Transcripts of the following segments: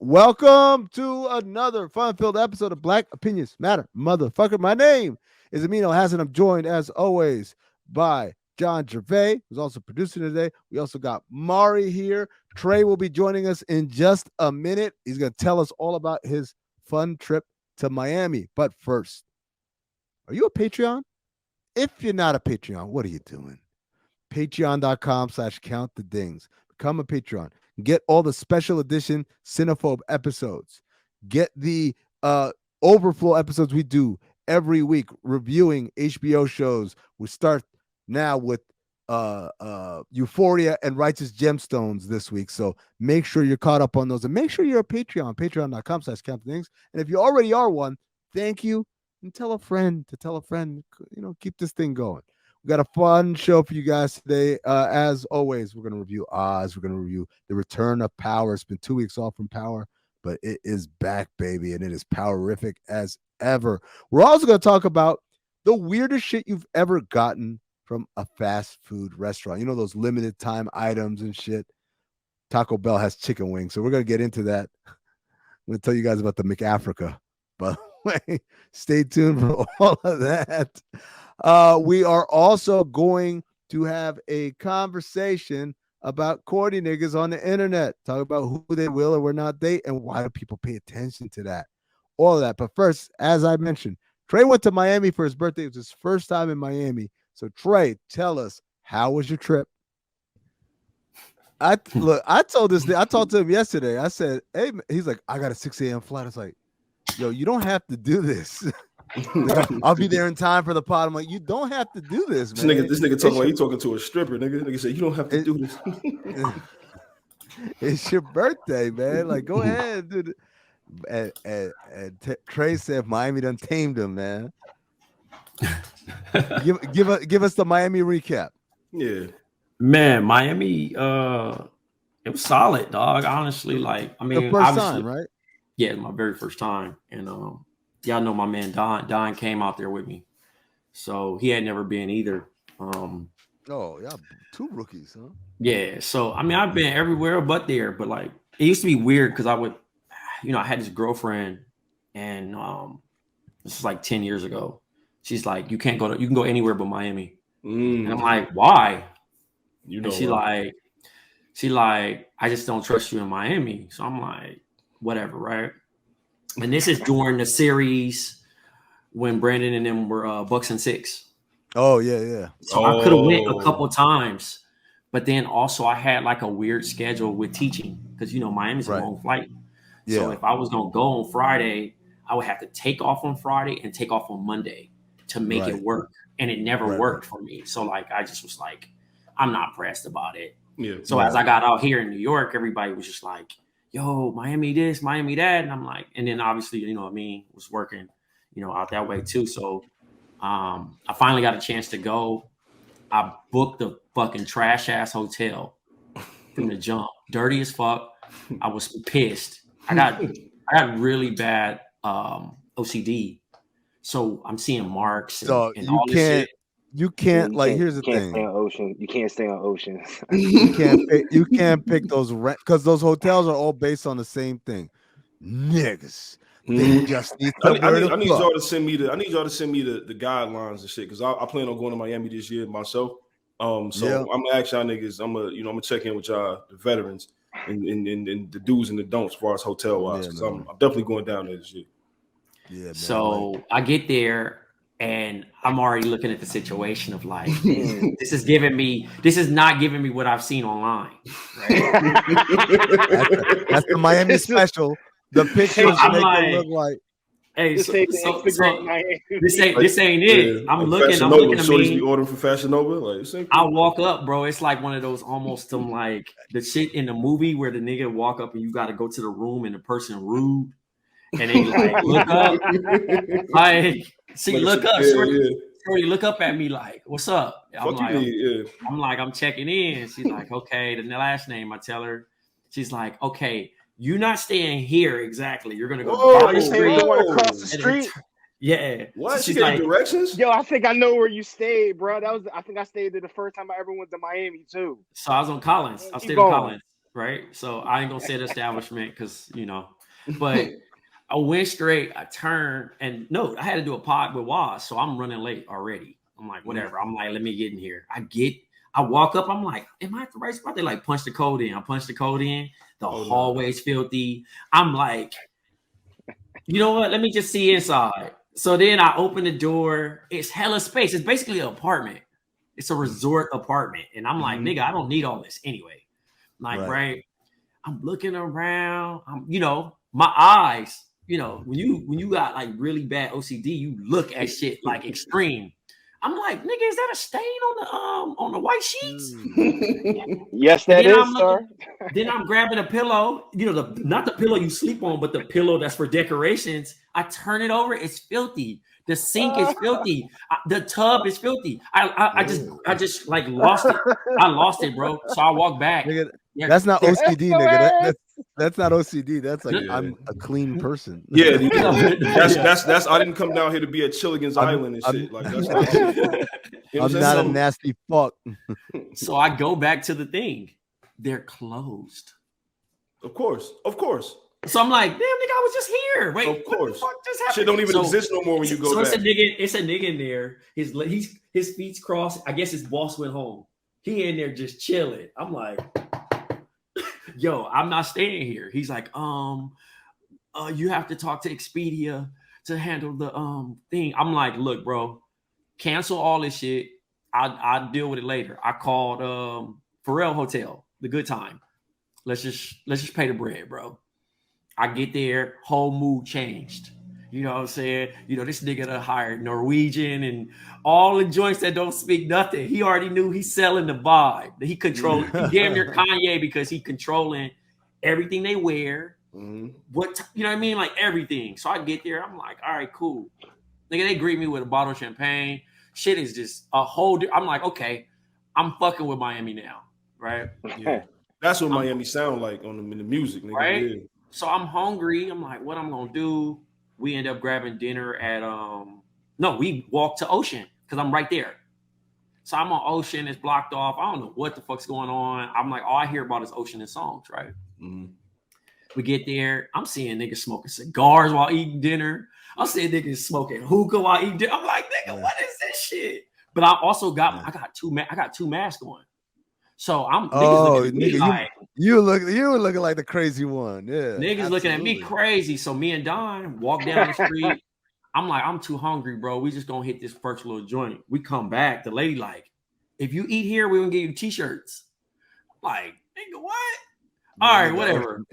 Welcome to another fun-filled episode of Black Opinions Matter, motherfucker. My name is Amin. I'm joined, as always, by John Gervais, who's also producing today. We also got Mari here. Tray will be joining us in just a minute. He's going to tell us all about his fun trip to Miami. But first, are you a Patreon? If you're not a Patreon, what are you doing? Patreon.com/countthedings. Become a Patreon. Get all the special edition Cinephobe episodes. Get the overflow episodes we do every week reviewing HBO shows. We start now with Euphoria and Righteous Gemstones this week. So make sure you're caught up on those, and make sure you're a Patreon. Patreon.com/countthedings. And if you already are one, thank you. And tell a friend to tell a friend. Keep this thing going. We got a fun show for you guys today. As always, we're going to review Oz. We're going to review The Return of Power. It's been 2 weeks off from Power, but it is back, baby, and it is powerific as ever. We're also going to talk about the weirdest shit you've ever gotten from a fast food restaurant. You know, those limited time items and shit. Taco Bell has chicken wings, so we're going to get into that. I'm going to tell you guys about the McAfrica. By the way, stay tuned for all of that. We are also going to have a conversation about corny niggas on the internet. Talk about who they will or will not date and why do people pay attention to that. All of that. But first, as I mentioned, Trey went to Miami for his birthday. It was his first time in Miami. So Trey, tell us, how was your trip? I talked to him yesterday. I said, hey, he's like, I got a 6 a.m. flight. I was like, yo, you don't have to do this. I'll be there in time for the pod. I'm like, you don't have to do this, man. This nigga talking like he talking to a stripper, nigga. Nigga said, you don't have to do this. It's your birthday, man. Like, go ahead, dude. And Trey said Miami done tamed him, man. give us the Miami recap. Yeah, man, Miami. It was solid, dog. Honestly, like, I mean, the first time, right? Yeah, my very first time, and y'all know my man Don came out there with me, so he had never been either. Oh, yeah, 2 rookies, huh? Yeah, so I mean, I've been everywhere but there, but like, it used to be weird because I would, I had this girlfriend, and this is like 10 years ago. She's like, you can go anywhere but Miami, and I'm like, why? And she like, I just don't trust you in Miami. So I'm like, whatever, right? And this is during the series when Brandon and them were Bucks and 6. Oh, yeah. So I could have went a couple times, but then also I had like a weird schedule with teaching because, Miami's a long flight. Yeah. So if I was going to go on Friday, I would have to take off on Friday and take off on Monday to make it work. And it never worked for me. So like, I just was like, I'm not pressed about it. Yeah. So as I got out here in New York, everybody was just like, yo, Miami this, Miami that. And I'm like, and then obviously, Amin was working, out that way too. So I finally got a chance to go. I booked the fucking trash ass hotel from the jump. Dirty as fuck. I was pissed. I got really bad OCD. So I'm seeing marks and all this shit. You can't here's the thing. You can't stay on ocean. You can't pick those because those hotels are all based on the same thing. Niggas. They just need I need y'all to send me the guidelines and shit because I plan on going to Miami this year myself. I'm gonna ask y'all niggas. I'm gonna check in with y'all, the veterans, and the do's and the don'ts as far as hotel wise because I'm definitely going down there this year. Yeah. Man, so I get there. And I'm already looking at the situation of like, this is not giving me what I've seen online. Right? that's the Miami special. The pictures make it look like. Hey, this ain't it. I'm looking. I'm looking. Shorties be ordering for Fashion Nova. Like, I walk up, bro. It's like one of those almost like the shit in the movie where the nigga walk up and you got to go to the room and the person rude, and they like look up, like. See, look up, Shorty, look up at me like, what's up? I'm like, I'm checking in. She's like, okay, the last name, I tell her. She's like, okay, you're not staying here exactly. You're going to go you're staying the one across the street? Yeah. What? She got directions? Yo, I think I know where you stayed, bro. I think I stayed there the first time I ever went to Miami, too. So I was on Collins. I stayed on Collins, right? So I ain't going to say the establishment because, But I went straight, I turned, and no, I had to do a pod with Waz, so I'm running late already. I'm like, whatever. I'm like, let me get in here. I walk up, I'm like, am I at the right spot? They like punch the code in. I punch the code in. The hallway's filthy. I'm like, you know what? Let me just see inside. So then I open the door. It's hella space. It's basically an apartment. It's a resort apartment. And I'm like, nigga, I don't need all this anyway. Like, right. I'm looking around. My eyes, when you got like really bad OCD, you look at shit like extreme. I'm like, nigga, is that a stain on the white sheets? Yes, that is, sir. Then I'm grabbing a pillow, not the pillow you sleep on, but the pillow that's for decorations. I turn it over, it's filthy. The sink is filthy. The tub is filthy. I just like lost it. I lost it, bro. So I walk back. Nigga, that's not OCD, nigga. That's not OCD. That's like I'm a clean person. Yeah, that's. I didn't come down here to be at Chilligan's Island and shit. Like that's I'm not a nasty fuck. So I go back to the thing. They're closed. Of course. So I'm like, damn, nigga, I was just here. Wait, of course. What the fuck just happened? Shit don't even exist no more when you go back. It's a nigga in there. His feet's crossed. I guess his boss went home. He in there just chilling. I'm like, yo, I'm not staying here. He's like, you have to talk to Expedia to handle the thing. I'm like, look, bro, cancel all this shit. I'll deal with it later. I called Pharrell Hotel, the Good Time. Let's just pay the bread, bro. I get there, whole mood changed. You know what I'm saying? This nigga done hired Norwegian and all the joints that don't speak nothing. He already knew he's selling the vibe. He damn near Kanye because he controlling everything they wear. What you know what I mean? Like everything. So I get there, I'm like, all right, cool. Nigga, they greet me with a bottle of champagne. Shit is just a whole. I'm like, okay, I'm fucking with Miami now, right? Yeah, that's what Miami sound like in the music, nigga. Right. Yeah. So I'm hungry. I'm like, what I'm gonna do? We end up grabbing dinner at we walk to Ocean because I'm right there. So I'm on Ocean, it's blocked off. I don't know what the fuck's going on. I'm like, all I hear about is Ocean and songs, right? We get there, I'm seeing niggas smoking cigars while eating dinner. I'm seeing niggas smoking hookah while eating dinner. I'm like, nigga, what is this shit? But I also got I got two masks on. So I'm you were looking like the crazy one. Yeah. Niggas looking at me crazy. So me and Don walk down the street. I'm like, I'm too hungry, bro. We just gonna hit this first little joint. We come back. The lady like, if you eat here, we're gonna give you t-shirts. I'm like, nigga, what? All right, whatever.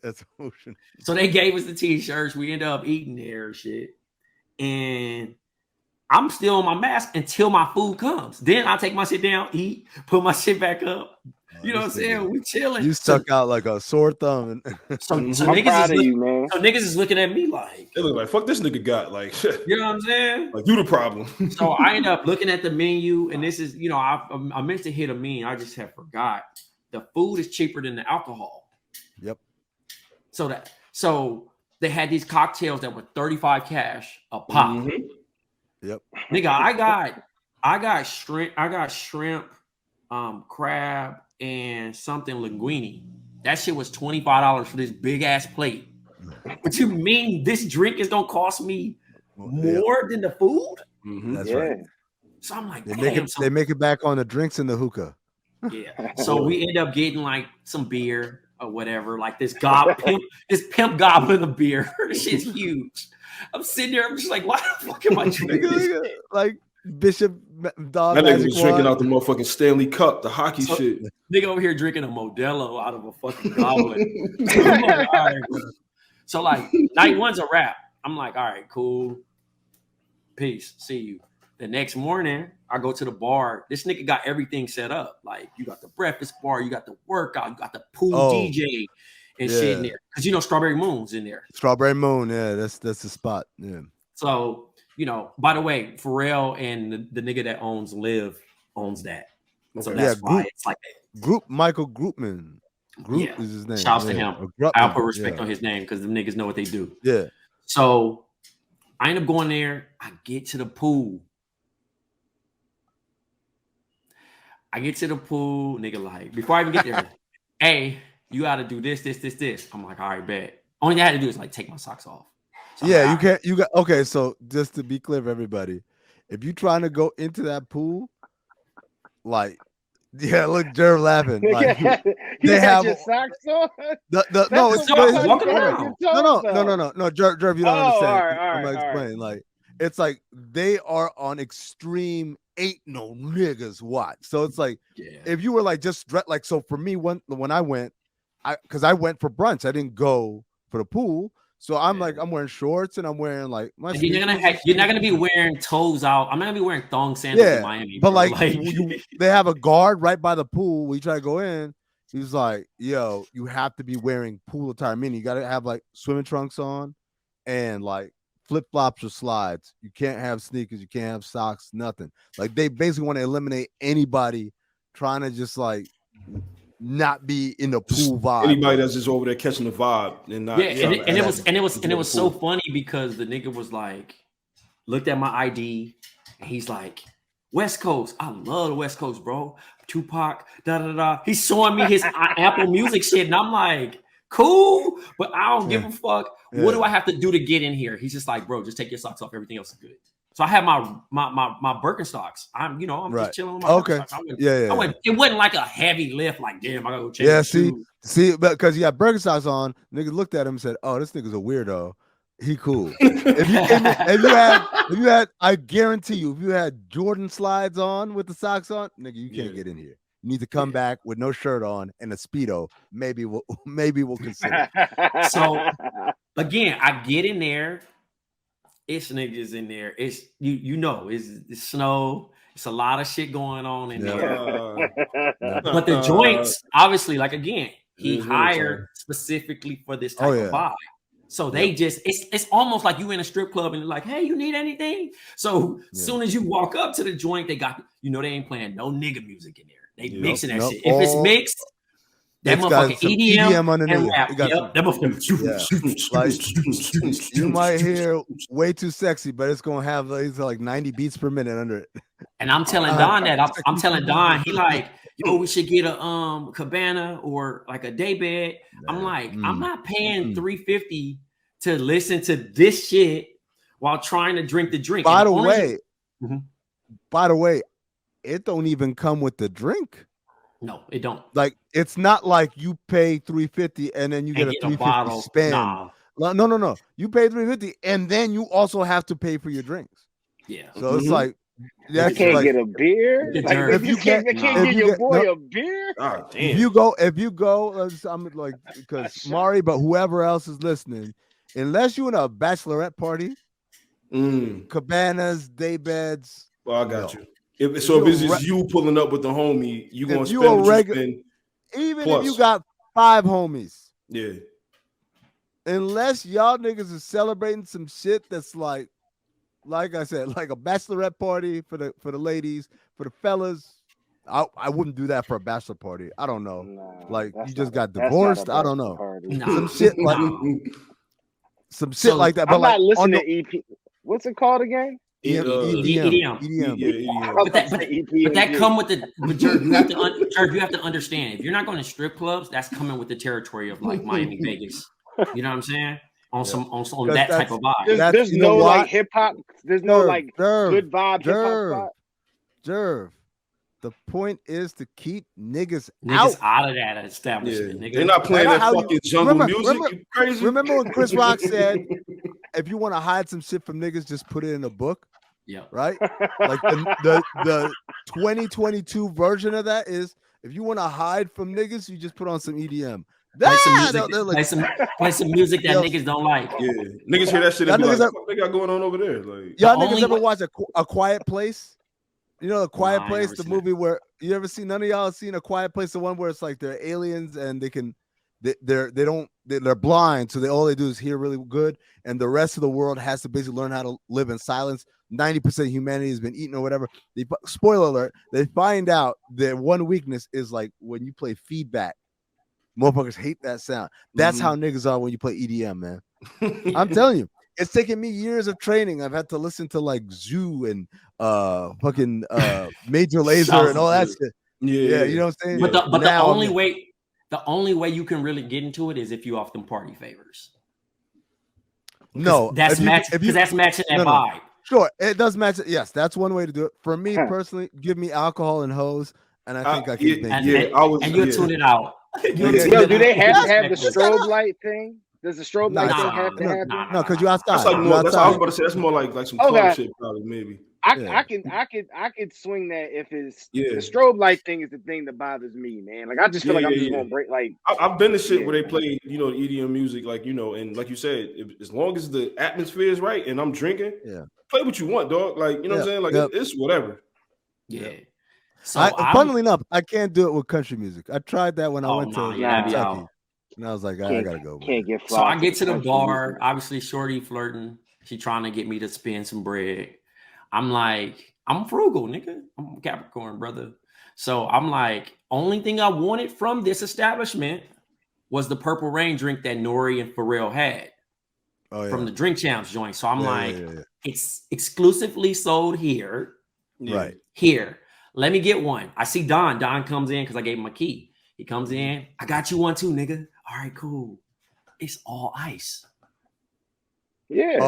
That's Ocean. So they gave us the t-shirts. We end up eating there and shit. And I'm still on my mask until my food comes. Then I take my shit down, eat, put my shit back up. You know what I'm saying? We chilling. You stuck out like a sore thumb. So I'm proud of you, man. So niggas is looking at me like, they look like, fuck this nigga got like, you know what I'm saying? Like you the problem. So I end up looking at the menu, and this is, I meant to hit Amin. I just have forgot. The food is cheaper than the alcohol. Yep. So they had these cocktails that were 35 cash a pop. Yep. Nigga, I got shrimp, crab, and something linguine. That shit was $25 for this big ass plate. But you mean this drink is gonna cost me more than the food? That's right. So I'm like, they make it back on the drinks and the hookah. Yeah. So we end up getting like some beer or whatever, like this pimp goblin of beer. This shit's huge. I'm sitting there, I'm just like, why the fuck am I drinking this? Like Bishop Dog. That nigga was drinking out the motherfucking Stanley Cup, the hockey shit. Nigga over here drinking a Modelo out of a fucking goblet. Like, all right, so like night one's a wrap. I'm like, all right, cool. Peace. See you. The next morning, I go to the bar. This nigga got everything set up. Like, you got the breakfast bar, you got the workout, you got the pool DJ and shit in there. Because Strawberry Moon's in there. Strawberry Moon, yeah, that's the spot. Yeah. So, by the way, Pharrell and the nigga that owns Live owns that. So that's why it's like that. Michael Groupman. Group is his name. Shouts to him. I'll put respect on his name because the niggas know what they do. Yeah. So I end up going there. I get to the pool. Nigga, like, before I even get there, hey, you got to do this. I'm like, all right, bet. Only thing I had to do is like take my socks off. So yeah, you can't. You got okay. So just to be clear for everybody, if you're trying to go into that pool, like, yeah, look, Jerv laughing. Like, they have your socks on. No, Jerv, you don't understand. I'm gonna explain. Like, it's like they are on extreme ain't no niggas watch. So it's like if you were like just like, so for me when I went, because I went for brunch, I didn't go for the pool. So I'm like, I'm wearing shorts and I'm wearing like my. You're not gonna be wearing toes out. I'm not gonna be wearing thong sandals in Miami. But like they have a guard right by the pool. We try to go in. He's like, yo, you have to be wearing pool attire. Meaning you gotta have like swimming trunks on and like flip flops or slides. You can't have sneakers. You can't have socks. Nothing. Like they basically want to eliminate anybody trying to just like not be in the pool vibe. Anybody that's just over there catching the vibe and not. Yeah, and it was so funny because the nigga was like, looked at my ID and he's like, West Coast. I love the West Coast, bro. Tupac, He's showing me his Apple Music shit, and I'm like, cool, but I don't give a fuck. Yeah. What do I have to do to get in here? He's just like, bro, just take your socks off. Everything else is good. So I have my Birkenstocks. I'm just chilling with my Birkenstocks. It wasn't like a heavy lift. Like, damn, I gotta go change. Yeah, see, because you got Birkenstocks on. Nigga looked at him and said, "Oh, this nigga's a weirdo. He cool." if you had, I guarantee you, if you had Jordan slides on with the socks on, nigga, you can't get in here. You need to come back with no shirt on and a Speedo. Maybe we'll consider. So again, I get in there. It's niggas in there. It's it's snow. It's a lot of shit going on in there. But the joints, obviously, like again, he hired specifically for this type of vibe. So they just it's almost like you in a strip club and they're like, hey, you need anything? So as soon as you walk up to the joint, they got they ain't playing no nigga music in there. They mixing that shit. If it's mixed, that motherfucking EDM and rap. Like, you might hear way too sexy, but it's gonna have like 90 beats per minute under it. And I'm telling Don that. I'm telling Don, he like, yo, we should get a cabana or like a day bed. I'm like, I'm not paying $350 to listen to this shit while trying to drink the drink. By the way, it don't even come with the drink. No, it don't. Like, it's not like you pay $350 and then you get a $350 spend. Nah. No. You pay $350 and then you also have to pay for your drinks. Yeah. So it's like, you can't get a beer. Like, if you can't get your boy a beer. Oh, damn. If you go, I'm like, because Mari, but whoever else is listening, unless you're in a bachelorette party, cabanas, day beds. Well, I got you. If it's just you pulling up with the homie, you gonna spend what you spend. Even if you got 5 homies, yeah. Unless y'all niggas is celebrating some shit that's like I said, like a bachelorette party for the ladies, for the fellas. I wouldn't do that for a bachelor party. I don't know. Nah, like you just got divorced. I don't know. Nah. Some shit like like that. But I'm not listening to EP. What's it called again? EDM. But that come with Jerv, you have to understand, if you're not going to strip clubs, that's coming with the territory of like Miami, Vegas. You know what I'm saying? On that type of vibe. There's no like hip hop. There's no like good vibe hip hop. Jerv. The point is to keep niggas out of that establishment. Yeah. They're not playing that fucking jungle music. You crazy? Remember when Chris Rock said, if you want to hide some shit from niggas, just put it in a book? Yeah. Right? Like the 2022 version of that is, if you want to hide from niggas, you just put on some EDM. Play some music that niggas don't like. Yeah. Niggas hear that shit and be like, what they got going on over there? Like, y'all niggas ever watch a Quiet Place? You know, A Quiet Place, the movie where you ever seen, none of y'all seen A Quiet Place, the one where it's like they're aliens and they're blind, so all they do is hear really good, and the rest of the world has to basically learn how to live in silence. 90% of humanity has been eaten or whatever. Spoiler alert, they find out that one weakness is like when you play feedback. Motherfuckers hate that sound. That's how niggas are when you play EDM, man. I'm telling you. It's taken me years of training. I've had to listen to like Zoo and fucking Major Lazer and all that shit. Yeah, you know what I'm saying? But the only way you can really get into it is if you off them party favors. No, that's matching that vibe. Sure, it does match. Yes, that's one way to do it. For me personally, give me alcohol and hose, and I think I can make it. And you'll tune it out. Yo, do they have to have the strobe light thing? Does the strobe light thing have to happen? No, because you're outside. That's like more. That's what I was about to say. That's more like some club shit, probably maybe. I could swing that if it's the strobe light thing is the thing that bothers me, man. Like I just feel like I'm just gonna break. Like I've been to shit where they play, EDM music, like and like you said, as long as the atmosphere is right and I'm drinking, play what you want, dog. Like what I'm saying, like it's whatever. Yeah. So funnily enough, I can't do it with country music. I tried that when I went to Kentucky, and I was like, I gotta go. Can't get. So I get to the bar. Obviously, shorty flirting. She trying to get me to spend some bread. I'm like, I'm frugal, nigga. I'm Capricorn, brother. So I'm like, only thing I wanted from this establishment was the Purple Rain drink that Nori and Pharrell had from the Drink Champs joint. So I'm it's exclusively sold here. Right. Here. Let me get one. I see Don. Don comes in because I gave him a key. He comes in. I got you one too, nigga. All right, cool. It's all ice. Yeah.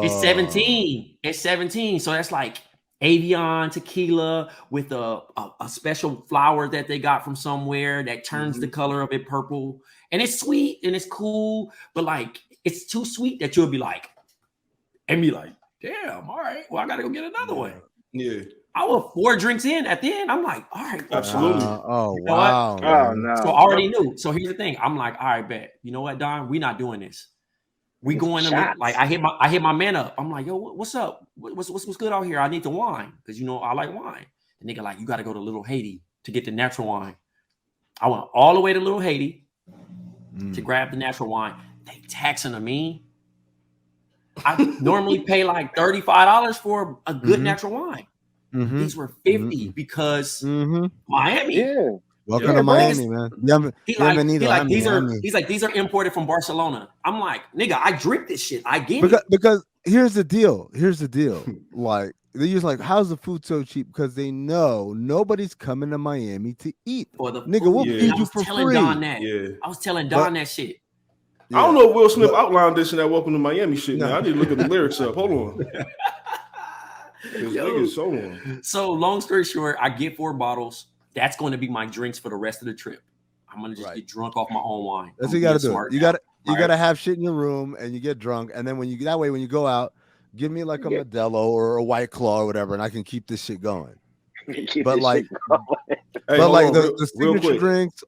It's 17. It's 17. So that's like Avion tequila with a special flower that they got from somewhere that turns the color of it purple. And it's sweet and it's cool, but like it's too sweet that you'll be like, damn, all right. Well, I gotta go get another one. Yeah. I was 4 drinks in at the end. I'm like, all right. Absolutely. Wow. Oh, no. So I already knew. So here's the thing. I'm like, all right, bet. You know what, Don? We're not doing this. We going to like I hit my man up. I'm like, yo, what's up? What's good out here? I need the wine because I like wine. The nigga like, you got to go to Little Haiti to get the natural wine. I went all the way to Little Haiti to grab the natural wine. They taxing Amin. I normally pay like $35 for a good natural wine. These were $50 because Miami. Yeah. Welcome to Miami, man. These are imported from Barcelona. I'm like, nigga, I drink this shit. I get it. Because here's the deal. Like they use like, how's the food so cheap? Because they know nobody's coming to Miami to eat. Nigga, we'll feed you for free. I was telling Don that shit. I don't know if Will Smith outlined this in that Welcome to Miami shit. Now I need to look at the lyrics up. Hold on. So long story short, I get 4 bottles. That's going to be my drinks for the rest of the trip. I'm gonna just get drunk off my own wine. That's what you gotta do. You gotta have shit in your room and you get drunk, and then when you go out, give me like a Modelo or a White Claw or whatever, and I can keep this shit going. But like the signature drinks,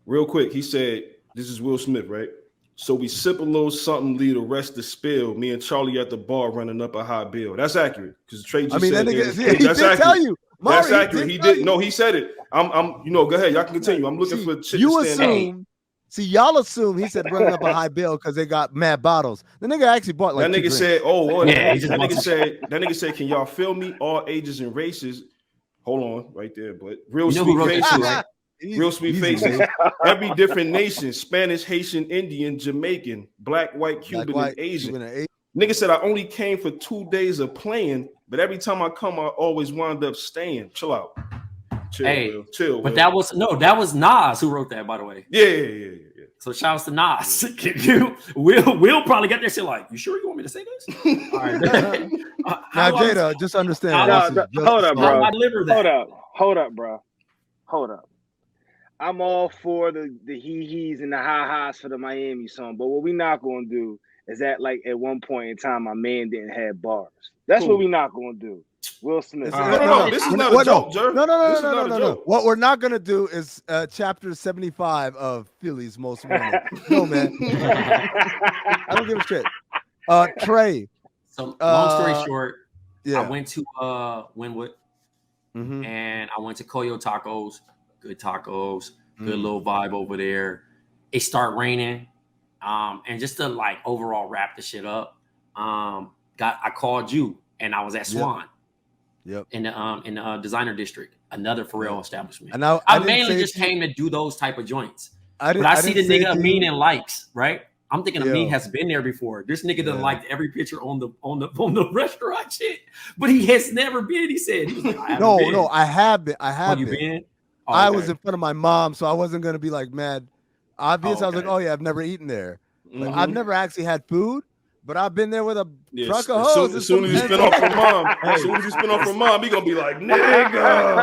Real quick, he said, "This is Will Smith, right? So we sip a little something, leave the rest to spill. Me and Charlie at the bar running up a high bill." That's accurate because Trey just said he did tell you. Mari, that's accurate. He did. No, he said it. I'm. Go ahead. Y'all can continue. I'm looking for shit to stand out. Y'all assume he said running up a high bill because they got mad bottles. The nigga actually bought like that nigga said, that nigga said, can y'all feel me? All ages and races. Hold on, right there. But real sweet faces, right? Real sweet faces. Every different nation: Spanish, Haitian, Indian, Jamaican, black, white, Cuban, and Asian. Nigga said I only came for 2 days of playing, but every time I come, I always wind up staying. Chill out. Chill. But that was Nas who wrote that, by the way. Yeah. So shout out to Nas. Will probably get that shit like, you sure you want me to say this? All right. Now, Jada, just understand. Hold up, bro. Hold up. I'm all for the hee-hees and the ha-has for the Miami song, but what we not gonna do is that like at one point in time my man didn't have bars. That's what we not gonna do. Will Smith. No, this is not a joke, Jerv. No. What we're not gonna do is chapter 75 of Philly's Most Wanted. No, man. I don't give a shit. Tray. So long story short, I went to Wynwood and I went to Coyo Tacos. Good tacos, good little vibe over there. It started raining. And just to like overall wrap the shit up, I called you and I was at Swan. Yep. In the designer district, another Pharrell establishment. And I mainly just came to do those type of joints. I see the nigga Amin and likes, right? I'm thinking Amin has been there before. This nigga done liked every picture on the restaurant shit, but he has never been. He said he was like, I have been. You been? Oh, I was in front of my mom, so I wasn't gonna be like mad. Obviously, I was like, oh yeah, I've never eaten there. Like, I've never actually had food, But I've been there with a truck of As hose. as soon as you spin off from mom, he gonna be like, nigga.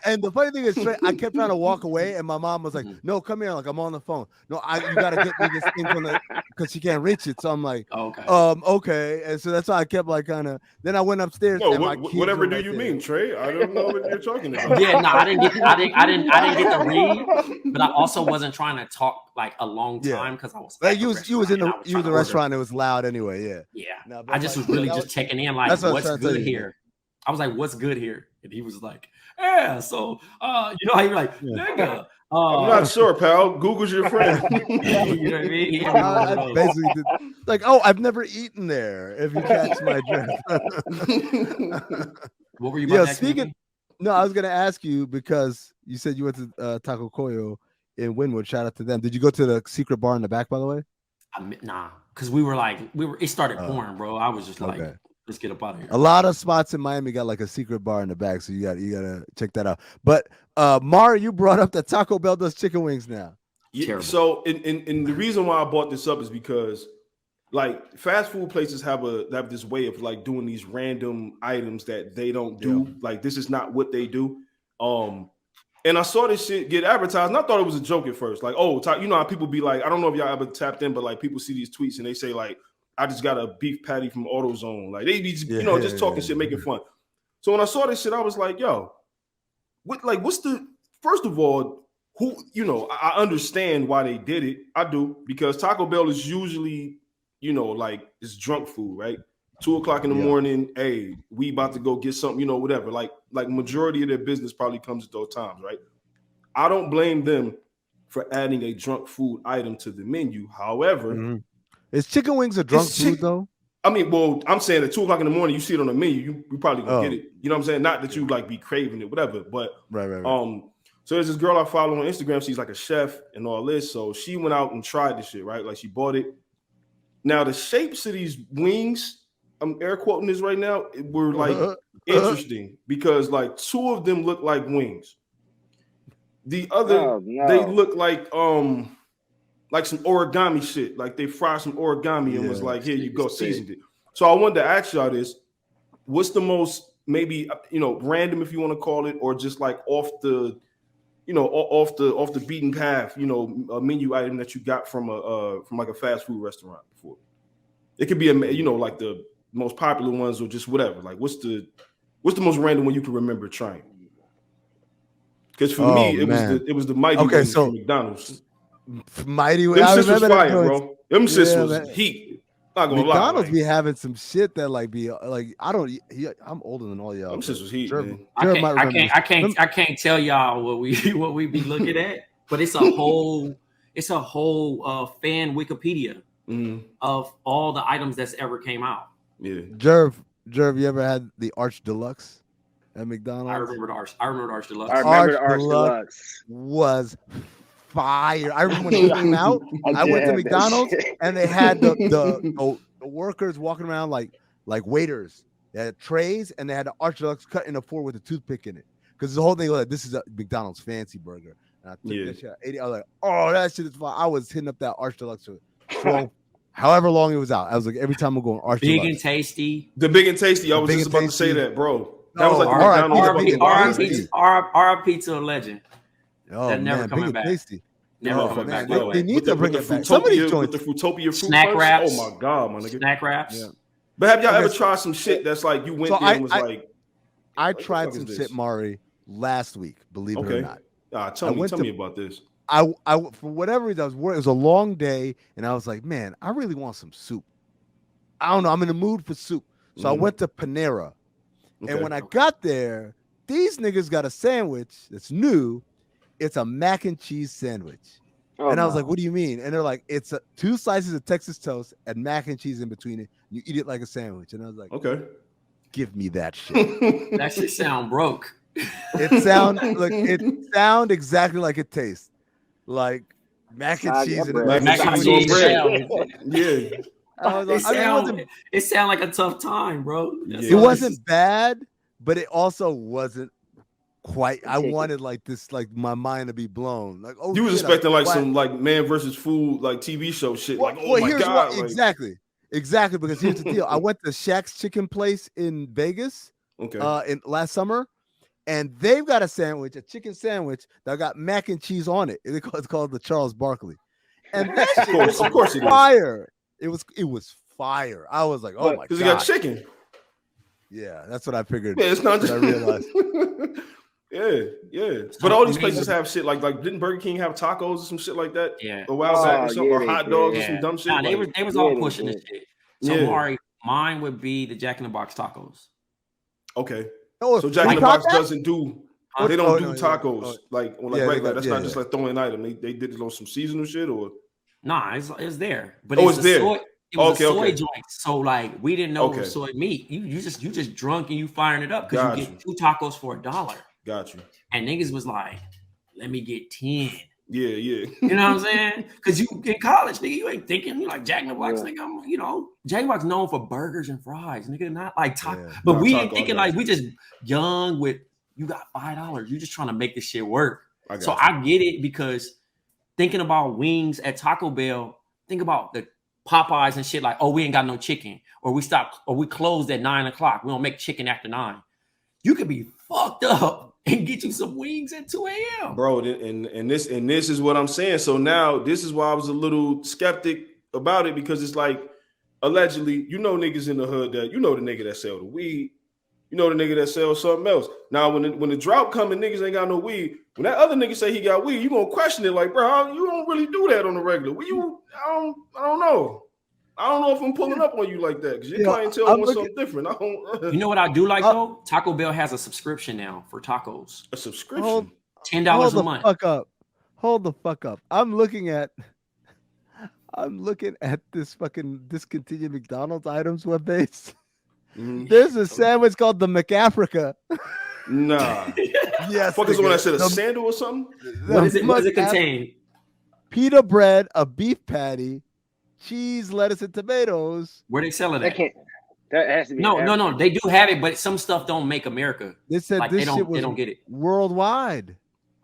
And the funny thing is, I kept trying to walk away, and my mom was like, "No, come here." Like I'm on the phone. No, you gotta get me this thing from because she can't reach it. So I'm like, okay. And so that's why I kept like kind of. Then I went upstairs. No, whatever do you mean, Trey? I don't know what you're talking about. Yeah, no, I didn't get the read, but I also wasn't trying to talk like a long time because I was like you was in the restaurant. It was loud anyway. Yeah. No, I just was really just checking in, like, what's good here. I was like, what's good here? And he was like, yeah. So, you know how you're like, nigga. I'm not sure, pal. Google's your friend. You know what I mean? I basically did, like, I've never eaten there. If you catch my drift. What were you about to ask me? No, I was gonna ask you because you said you went to Taco Coyo in Wynwood. Shout out to them. Did you go to the secret bar in the back, by the way? Nah, because it started pouring, bro. I was just like, let's get up out of here. A lot of spots in Miami got like a secret bar in the back, so you gotta check that out. But Mari, you brought up that Taco Bell does chicken wings now. Yeah. So, and the reason why I brought this up is because, like, fast food places have this way of like doing these random items that they don't do. Yeah. Like, this is not what they do. And I saw this shit get advertised, and I thought it was a joke at first. Like, you know how people be like, I don't know if y'all ever tapped in, but like people see these tweets and they say like, I just got a beef patty from AutoZone. Like they be, just talking shit, making fun. So when I saw this shit, I was like, yo, what's the, first of all, who, I understand why they did it. I do, because Taco Bell is usually, like it's drunk food, right? 2:00 in the morning, hey, we about to go get something, whatever. Like majority of their business probably comes at those times, right? I don't blame them for adding a drunk food item to the menu. However, is chicken wings a drunk food though? I mean, well, I'm saying at 2:00 in the morning, you see it on the menu, you probably gonna get it. You know what I'm saying? Not that you like be craving it, whatever. But right. So there's this girl I follow on Instagram. She's like a chef and all this. So she went out and tried this shit, right? Like she bought it. Now the shapes of these wings, I'm air quoting this right now, were like interesting because like two of them look like wings. The other, they look like some origami shit. Like they fried some origami and was like, here you go, seasoned it. So I wanted to ask y'all this: what's the most maybe random, if you want to call it, or just like off the beaten path, a menu item that you got from like a fast food restaurant before? It could be like the most popular ones or just whatever. Like what's the most random one you can remember trying? Because for me, it was the mighty wings from McDonald's. Mighty wings. Them shits was fire, bro. Them shits was heat. Not gonna McDonald's lie. be having some shit that like be like I'm older than all y'all. Them shits was heat. Man. I can't tell y'all what we be looking at, but it's a whole fan Wikipedia of all the items that's ever came out. Yeah. Jerv, you ever had the Arch Deluxe at McDonald's? I remember the Arch Deluxe. I remember the Arch Deluxe was fire. I remember when it came out. I went to McDonald's and they had the workers walking around like waiters. They had trays and they had the Arch Deluxe cut in a 4 with a toothpick in it. Because the whole thing was like, this is a McDonald's fancy burger. And I took that shit at 80. I was like, oh, that shit is fire. I was hitting up that Arch Deluxe for however long it was out. I was like, every time I'm going Arch Big Deluxe. And tasty. The Big and Tasty. I was just about to say that, bro. That was like our pizza legend. Oh, that never man, coming Big back. Tasty. Never coming back. They need to bring it back. Some of these joints, the Fruitopia fruit snack punch. wraps. Oh my god, my nigga. Snack wraps. Yeah. But have y'all ever tried some shit that's like you went there and was like? I tried some shit, Mari, last week. Believe it or not. Tell me about this. I for whatever reason, it was a long day, and I was like, man, I really want some soup. I don't know. I'm in the mood for soup, so I went to Panera, and when I got there, these niggas got a sandwich that's new. It's a mac and cheese sandwich. And I was like, what do you mean? And they're like, it's 2 slices of Texas toast and mac and cheese in between it. You eat it like a sandwich. And I was like, okay, give me that shit. That shit sound broke. It sound exactly like it tastes. Like mac and cheese and mac and cheese bread. Yeah. It sound like a tough time, bro. It wasn't bad, but it also wasn't quite. I wanted like this, like my mind to be blown. Like, oh, you was expecting like some like Man versus Food like TV show shit. Like, oh my god, exactly. Because here's the deal. I went to Shaq's Chicken Place in Vegas, in last summer, and they've got a chicken sandwich that got mac and cheese on it. It's called the Charles Barkley, and that shit was of course fire. It was fire. I was like, oh my god, because it got chicken. Yeah, that's what I figured. Yeah, it's not just. I realized. Yeah. But all these places have shit like didn't Burger King have tacos or some shit like that? Yeah. A while back or something, or hot dogs or some dumb shit. Nah, they was all pushing this shit. So Mari, mine would be the Jack in the Box tacos. Okay. So Jack in the Box doesn't do. They don't do tacos like regular. That's not just like throwing an item. They did it on some seasonal shit or. Nah, it's there. But it's there. It was a soy joint, so like we didn't know it was soy meat. You just drunk and you firing it up because you get 2 tacos for $1. Got you. And niggas was like, let me get 10. Yeah. You know what I'm saying? Because you in college, nigga, you ain't thinking you like Jack in the Box, nigga. Jack in the Box known for burgers and fries, nigga, not like taco. But we ain't thinking like we just young with you got $5. You just trying to make this shit work. I get it because thinking about wings at Taco Bell, think about the Popeyes and shit like, oh, we ain't got no chicken, or we closed at 9:00. We don't make chicken after 9. You could be fucked up and get you some wings at 2 a.m. Bro, and this is what I'm saying. So now this is why I was a little skeptic about it, because it's like allegedly, niggas in the hood that the nigga that sell the weed, the nigga that sells something else. Now when the drought coming, niggas ain't got no weed. When that other nigga say he got weed, you gonna question it like, bro, you don't really do that on the regular. I don't know. I don't know if I'm pulling up on you like that because your clientele wants something different. I don't. You know what I do like though? Taco Bell has a subscription now for tacos. A subscription? $10 a month. Hold the fuck up. I'm looking at this fucking discontinued McDonald's items webpage. Mm-hmm. There's a sandwich called the McAfrica. Nah. Yes. Fuck is the one that said a sandal or something? What does it contain? Pita bread, a beef patty, cheese, lettuce, and tomatoes. Where they selling that? That has to be. No. They do have it, but some stuff don't make America. They said like they don't get it worldwide.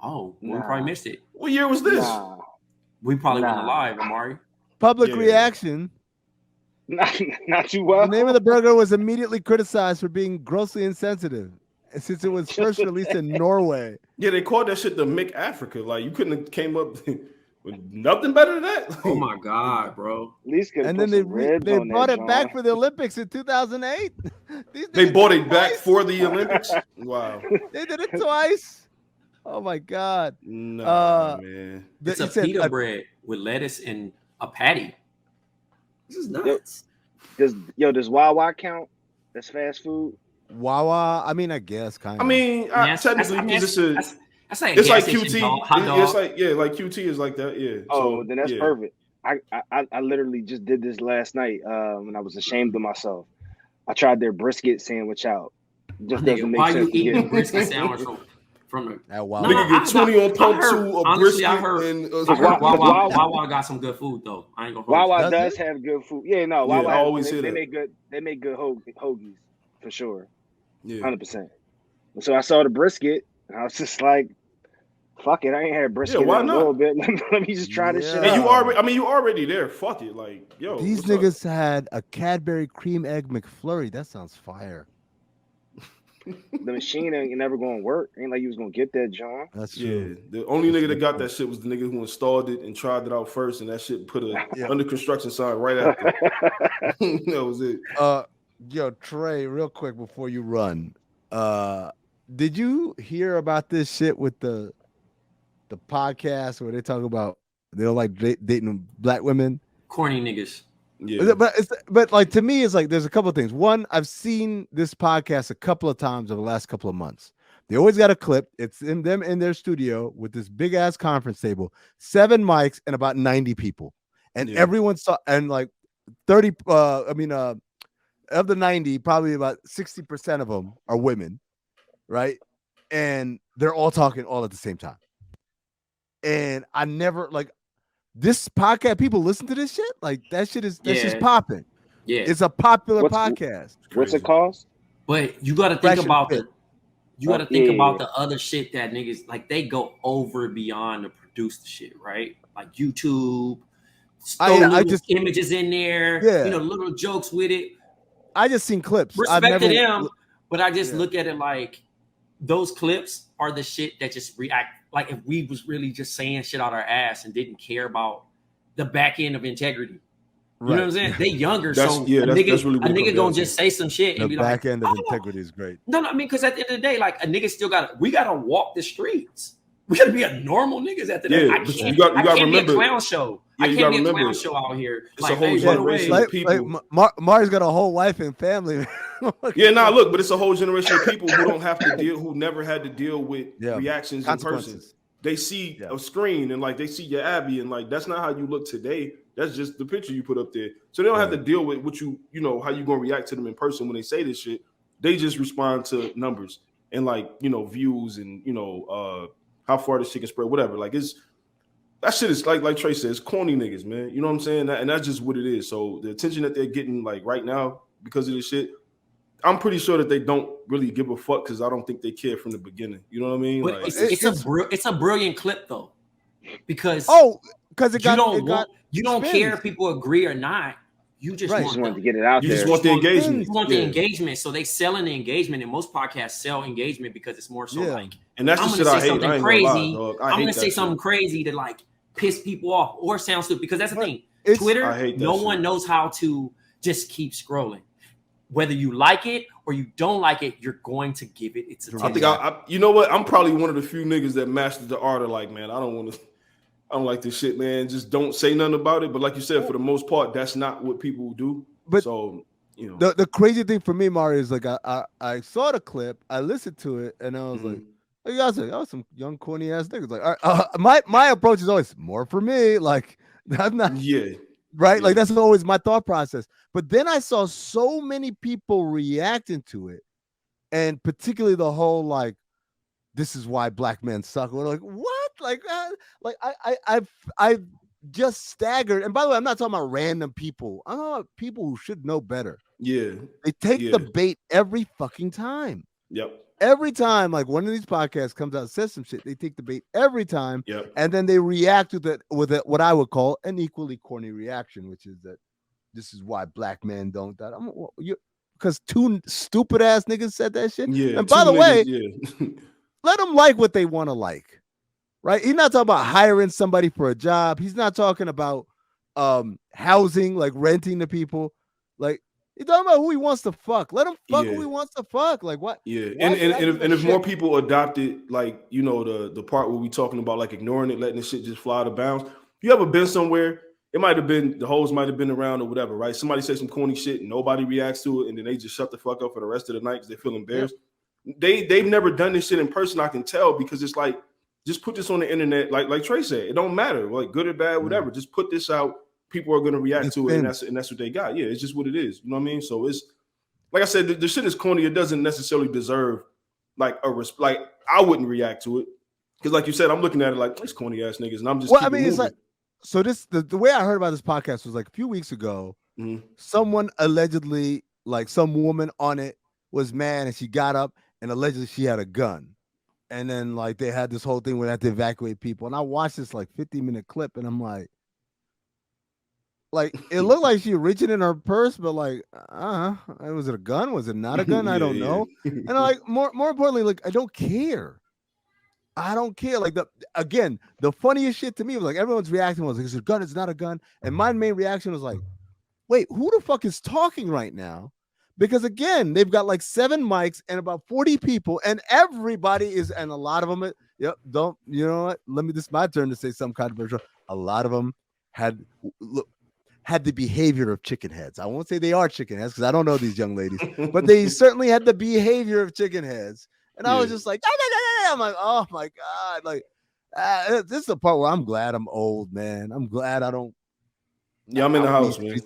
Oh, we probably missed it. What year was this? We probably went live, Amari. Public reaction. Not too well. The name of the burger was immediately criticized for being grossly insensitive, since it was first released in Norway. Yeah, they called that shit the McAfrica. Like you couldn't have came up with nothing better than that. Oh my god, bro! At least and then they brought it back for the Olympics in 2008. They brought it back for the Olympics. Wow, they did it twice. Oh my god! No, man, it's a pita bread with lettuce and a patty. This is nuts. Does Wawa count as fast food? Wawa, I mean, I guess kind of. I mean, technically, it's like QT. It's like QT is like that. Yeah. Oh, then that's perfect. I literally just did this last night when I was ashamed of myself. I tried their brisket sandwich out. Just doesn't make sense. Why you eating a brisket sandwich from the nigga get 20 on pump 2 of brisket? I heard Wawa got some good food though. I ain't gonna. Wawa does have good food. Yeah, no. Wawa I always hear that. They make good hoagies for sure. Yeah, 100%. So I saw the brisket and I was just like, "Fuck it, I ain't had brisket in a little bit. Let me just try this shit." And you already there. Fuck it, like these niggas had a Cadbury cream egg McFlurry. That sounds fire. The machine ain't never gonna work. Ain't like you was gonna get that, John. That's true. The only nigga that got that shit was the nigga who installed it and tried it out first, and that shit put a under construction sign right after. That was it. Yo, Trey, real quick before you run, did you hear about this shit with the podcast where they talk about they're like dating black women? Corny niggas. Yeah, but like to me, it's like there's a couple of things. One, I've seen this podcast a couple of times over the last couple of months. They always got a clip. It's in them in their studio with this big ass conference table, 7 mics, and about 90 people, and everyone saw and like 30. Of the 90, probably about 60% of them are women, right? And they're all talking all at the same time. And I never like. This podcast, people listen to this shit. Like that shit is just popping. Yeah, it's a popular podcast. What's it called? But you got to think about you got to think about the other shit that niggas like. They go over beyond to produce the shit, right? Like YouTube, I just images in there, you know, little jokes with it. I just seen clips. Respect to them, but I just look at it like those clips are the shit that just react. Like if we was really just saying shit out our ass and didn't care about the back end of integrity. You know what I'm saying? They younger, so that's really a nigga gonna just say some shit and be like, back end of integrity is great. No, I mean, because at the end of the day, like a nigga still we gotta walk the streets. We gotta be a normal niggas at the end. I can't be a clown show. I can't be a clown show out here. It's like, a whole generation of people. Mari's got a whole wife and family. Look, but it's a whole generation of people who don't have to deal, who never had to deal with reactions in person. They see a screen and like they see your Abby and like that's not how you look today. That's just the picture you put up there. So they don't have to deal with what you know, how you gonna react to them in person when they say this shit. They just respond to numbers and like, you know, views and you know, how far this shit can spread, whatever. Like that shit is like Trey says, corny niggas, man. You know what I'm saying? And that's just what it is. So the attention that they're getting like right now because of this shit, I'm pretty sure that they don't really give a fuck because I don't think they cared from the beginning. You know what I mean? But like, it's a brilliant clip though, because you don't care if people agree or not. You just want to get it out there. You just want the engagement. You want the engagement. So they selling the engagement, and most podcasts sell engagement because it's more so like, and that's the shit I hate. Something crazy. I'm gonna say something crazy to like piss people off or sound stupid because that's the thing. Twitter, no one knows how to just keep scrolling. Whether you like it or you don't like it, you're going to give it its attention. I think you know what? I'm probably one of the few niggas that mastered the art of like, man, I don't like this shit, man. Just don't say nothing about it. But like you said, for the most part, that's not what people do. But so, you know, the crazy thing for me, Mari, is like I saw the clip, I listened to it, and I was like, you guys are some young corny ass niggas. Like, my approach is always more for me. Like, I'm not right. Like that's always my thought process. But then I saw so many people reacting to it, and particularly the whole like, this is why black men suck. We're like, what? Like I just staggered. And by the way, I'm not talking about random people. I'm talking about people who should know better. Yeah, they take the bait every fucking time. Yep. Every time, like one of these podcasts comes out and says some shit, they take the bait every time. Yep. And then they react with it what I would call an equally corny reaction, which is that this is why black men don't die. Because two stupid ass niggas said that shit. Yeah. And by the way, let them like what they want to like. Right? He's not talking about hiring somebody for a job. He's not talking about housing, like renting to people. Like, he's talking about who he wants to fuck. Let him fuck who he wants to fuck. Like what? Yeah. And if more people adopted, like, you know, the part where we talking about like ignoring it, letting the shit just fly out of bounds. You ever been somewhere? It might have been the hoes might have been around or whatever, right? Somebody say some corny shit and nobody reacts to it, and then they just shut the fuck up for the rest of the night because they feel embarrassed. Yeah. They've never done this shit in person. I can tell because it's like, just put this on the internet, like Trey said. It don't matter, like good or bad, whatever. Just put this out. People are gonna react to it, and that's what they got. Yeah, it's just what it is. You know what I mean? So it's like I said, the shit is corny. It doesn't necessarily deserve like like I wouldn't react to it because, like you said, I'm looking at it like it's corny ass niggas, and I'm just. Well, I mean, it's like so. This the way I heard about this podcast was like a few weeks ago. Someone allegedly, like some woman on it, was mad, and she got up and allegedly she had a gun. And then like they had this whole thing where they had to evacuate people. And I watched this like 50-minute clip and I'm like it looked like she reaching in her purse, but like, was it a gun? Was it not a gun? I don't know. And like more importantly, like I don't care. Like the funniest shit to me was like everyone's reaction was like, it's a gun, it's not a gun. And my main reaction was like, wait, who the fuck is talking right now? Because again, they've got like 7 mics and about 40 people, and everybody is, and a lot of them, you know what? This is my turn to say something controversial. A lot of them had the behavior of chicken heads. I won't say they are chicken heads because I don't know these young ladies, but they certainly had the behavior of chicken heads. And I was just like, I'm like, oh my God. Like, this is the part where I'm glad I'm old, man. I'm glad I don't. Yeah, I'm in the house, man.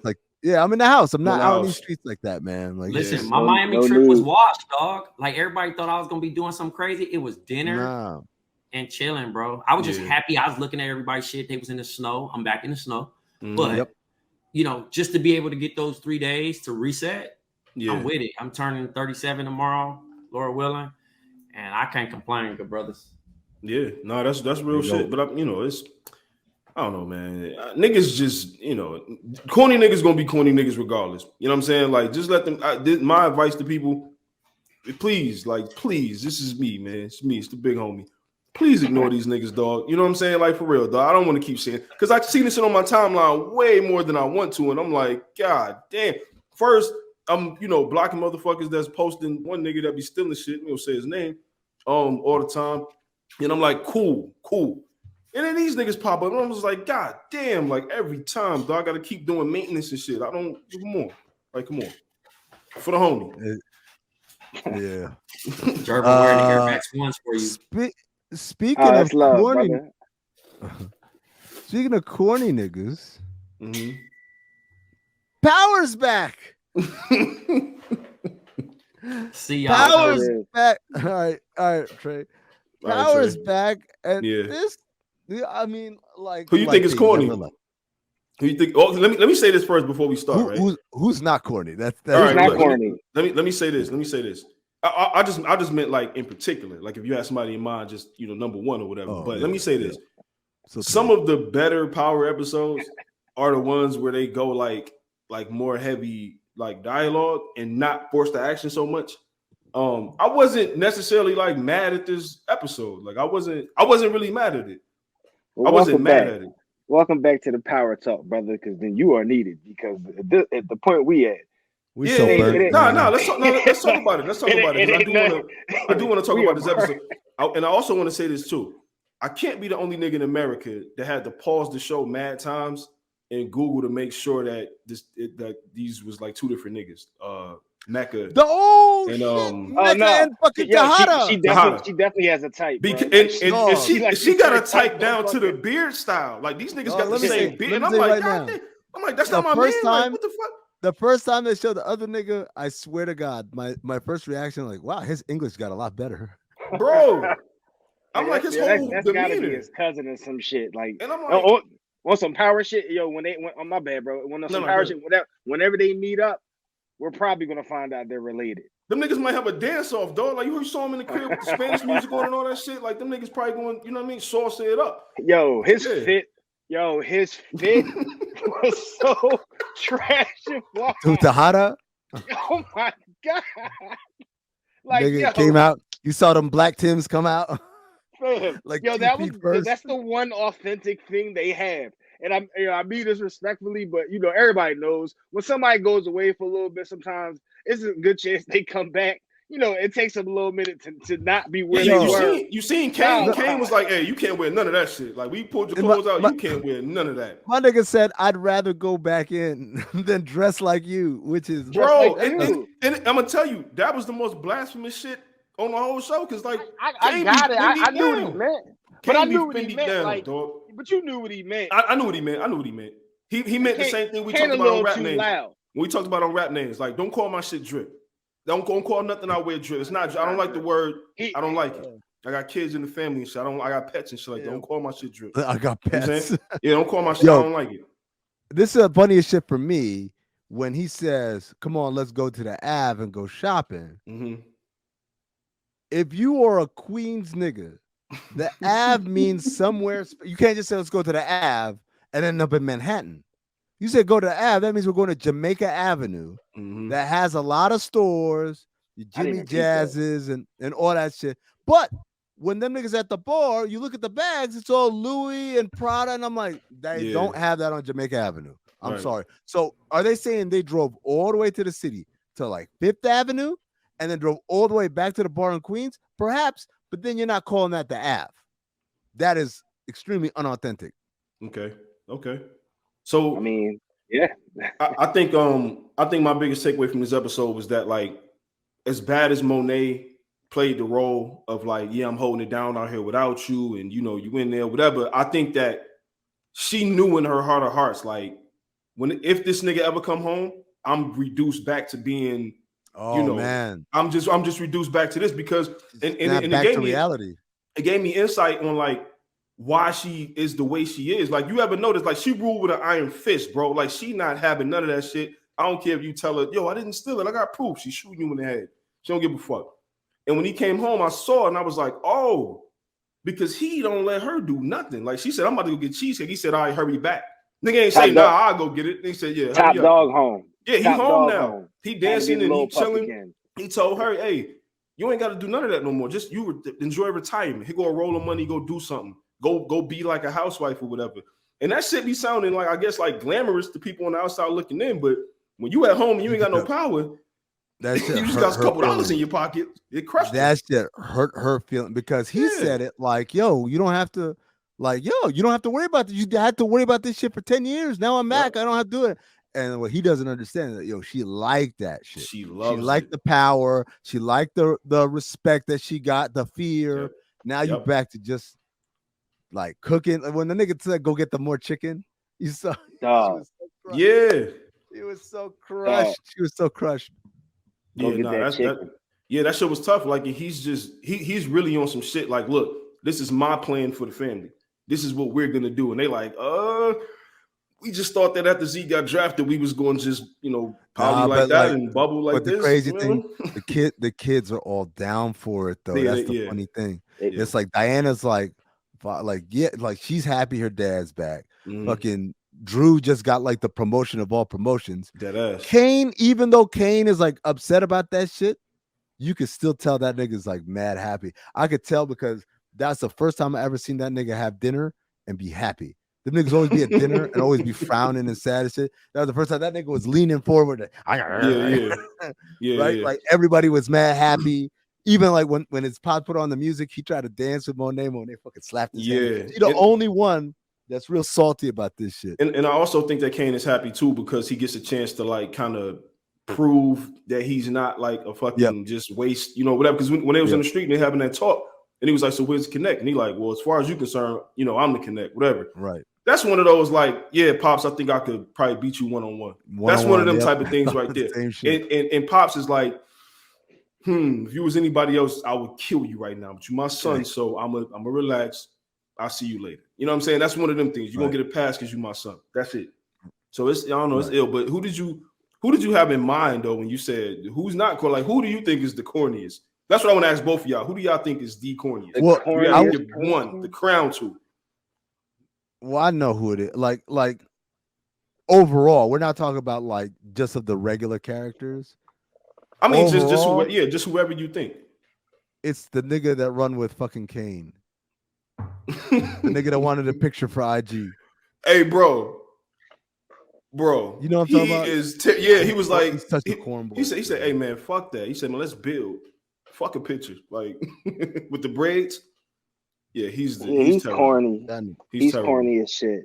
I'm in the house. I'm not out in these streets like that, man. Like, listen, my Miami trip was washed, dog. Like everybody thought I was gonna be doing something crazy. It was dinner and chilling, bro. I was just happy. I was looking at everybody's shit. They was in the snow. I'm back in the snow. But you know, just to be able to get those 3 days to reset, I'm with it. I'm turning 37 tomorrow, Laura willing. and I can't complain, good brothers. Yeah, no, that's real shit. But it's I don't know, man. Niggas just corny niggas gonna be corny niggas regardless. You know what I'm saying? Like, just let them. My advice to people: please, this is me, man. It's me. It's the big homie. Please ignore these niggas, dog. You know what I'm saying? Like, for real, dog. I don't want to keep saying, because I've seen this shit on my timeline way more than I want to, and I'm like, God damn. First, I'm blocking motherfuckers that's posting. One nigga that be stealing shit. We don't say his name all the time, and I'm like, cool. And then these niggas pop up, and I'm just like, God damn, like every time, dog, I gotta keep doing maintenance and shit. I don't, come on. For the homie. Yeah. Jerv wearing the Air Max ones for you. Speaking of corny niggas, Power's back. See y'all. Power's back. All right, Trey. Power's back, and this. I mean, like, who you think is corny? Who you think? Oh, let me say this first before we start. Who's not corny? That's who's not corny. Let me say this. I just meant, like, in particular, like, if you had somebody in mind, just number one or whatever. But let me say this: some of the better Power episodes are the ones where they go like more heavy, like, dialogue and not force the action so much. I wasn't necessarily like mad at this episode. Like, I wasn't really mad at it. Well, I wasn't mad at it. Welcome back to the Power Talk, brother, because then you are needed. Because at the point we at, let's talk about it. Let's talk about it. I do want to talk about this episode, and I also want to say this too. I can't be the only nigga in America that had to pause the show mad times and Google to make sure that these was like two different niggas. Mecca. And fucking Tejada. She definitely has a type. And she got a type down to the beard style. Like, these niggas got the same beard. And I'm like, God damn. I'm like, that's not my man. Like, what the fuck? The first time they showed the other nigga, I swear to God, my first reaction, like, wow, his English got a lot better. Bro. I'm like, his whole that's demeanor. Gotta be his cousin or some shit. Like, and I'm like, on some power shit, my bad, bro. Shit, whenever they meet up, we're probably gonna find out they're related. Them niggas might have a dance off, dog. Like, you saw him in the crib with the Spanish music on and all that shit. Like, them niggas probably going, you know what I mean, sauce it up. His fit was so trash and wild. To Tejada? Oh my God. Like, nigga came out. You saw them black Tims come out. Man, like, that's the one authentic thing they have. And I mean this respectfully, but everybody knows when somebody goes away for a little bit, sometimes it's a good chance they come back. It takes them a little minute to not be where they were. You seen Kane? Kane was like, "Hey, you can't wear none of that shit. Like, we pulled your clothes out. You can't wear none of that." My nigga said, "I'd rather go back in than dress like you," which is bro. And I'm gonna tell you, that was the most blasphemous shit on the whole show. Because, like, I got it. I knew what he meant. But I knew what he meant. Down, like, dog. But you knew what he meant. I knew what he meant. He meant the same thing we talked about on rap names. When we talked about on rap names, like, don't call my shit drip. Don't call nothing I wear drip. It's not. I don't like the word. I don't like it. I got kids in the family and shit. I got pets and shit like that. Don't call my shit drip. I got pets. Don't call my shit. I don't like it. This is the funniest shit for me when he says, "Come on, let's go to the Ave and go shopping." Mm-hmm. If you are a Queens nigga, the Ave means somewhere. You can't just say, "Let's go to the Ave" and end up in Manhattan. You said go to the Ave, that means we're going to Jamaica Avenue, that has a lot of stores, Jimmy Jazz's and all that shit. But when them niggas at the bar, you look at the bags, it's all Louis and Prada, and I'm like, they don't have that on Jamaica Avenue. I'm sorry. So are they saying they drove all the way to the city to like Fifth Avenue and then drove all the way back to the bar in Queens? Perhaps, but then you're not calling that the Ave. That is extremely unauthentic. Okay. So I mean, yeah. I think my biggest takeaway from this episode was that, like, as bad as Monet played the role of, like, yeah, I'm holding it down out here without you, and you in there, whatever. I think that she knew in her heart of hearts, like, if this nigga ever come home, I'm reduced back to being, man, I'm just reduced back to this because and it gave me reality. It gave me insight on, like, why she is the way she is. Like, you ever notice, like, she ruled with an iron fist, bro. Like, she not having none of that shit. I don't care if you tell her, yo, I didn't steal it. I got proof. She's shooting you in the head. She don't give a fuck. And when he came home, I saw it and I was like, oh, because he don't let her do nothing. Like she said, I'm about to go get cheesecake. He said, all right, hurry back. Nigga ain't say, nah, I'll go get it. He said, yeah, top dog home. Yeah, he home now. Home. He dancing and he chilling. Again. He told her, hey, you ain't got to do none of that no more. Just you enjoy retirement. He go roll of money, go do something. Go be like a housewife or whatever. And that shit be sounding like, I guess, like glamorous to people on the outside looking in. But when you at home and you ain't got no power, that shit you just got a couple dollars in your pocket. It crushed that shit hurt her feeling because he said it like, yo, you don't have to, like, yo, you don't have to worry about this. You had to worry about this shit for 10 years. Now I'm back. I don't have to do it. And what he doesn't understand that, yo, she liked that shit. She liked the power. She liked the respect that she got, the fear. Yep. Now you back to just like cooking. When the nigga said go get the more chicken, you saw. She was so crushed. She was so crushed. That shit was tough. Like he's really on some shit. Like, look, this is my plan for the family. This is what we're gonna do. And they like, we just thought that after Z got drafted, we was going to just, poly like that and bubble like this. But the crazy thing, the kids are all down for it though. That's the funny thing. It's like Diana's like she's happy her dad's back. Fucking Drew just got like the promotion of all promotions. Deadass. Kane, even though Kane is like upset about that shit, you could still tell that nigga's like mad happy. I could tell because that's the first time I ever seen that nigga have dinner and be happy. The niggas always be at dinner and always be frowning and sad and shit. That was the first time that nigga was leaning forward. Right? Like everybody was mad happy. Even like when his pod put on the music, he tried to dance with Monet. Monet fucking slapped his hand. He's the only one that's real salty about this shit. And I also think that Kane is happy too because he gets a chance to like kind of prove that he's not like a fucking just waste, whatever. Because when they was in the street and they having that talk, and he was like, so where's the connect? And he like, well, as far as you're concerned, I'm the connect, whatever. Right. That's one of those like, yeah, Pops, I think I could probably beat you one-on-one. That's one of them type of things right there. And Pops is like, if you was anybody else, I would kill you right now. But you my son, so I'm a relax. I'll see you later. You know what I'm saying? That's one of them things. You're gonna get a pass because you my son. That's it. So it's, I don't know, it's ill. But who did you have in mind though when you said who's not corny? Like who do you think is the corniest? That's what I want to ask both of y'all. Who do y'all think is the corniest? Well, the crown to. Well, I know who it is. Like overall, we're not talking about like just of the regular characters. I mean, overall, just whoever you think. It's the nigga that run with fucking Kane. The nigga that wanted a picture for IG. Hey, bro. You know what I'm talking about? He was like, he's such a cornball. He said, hey man, fuck that. He said, man, let's build. Fuck a picture. Like with the braids. Yeah, he's corny. He's corny as shit.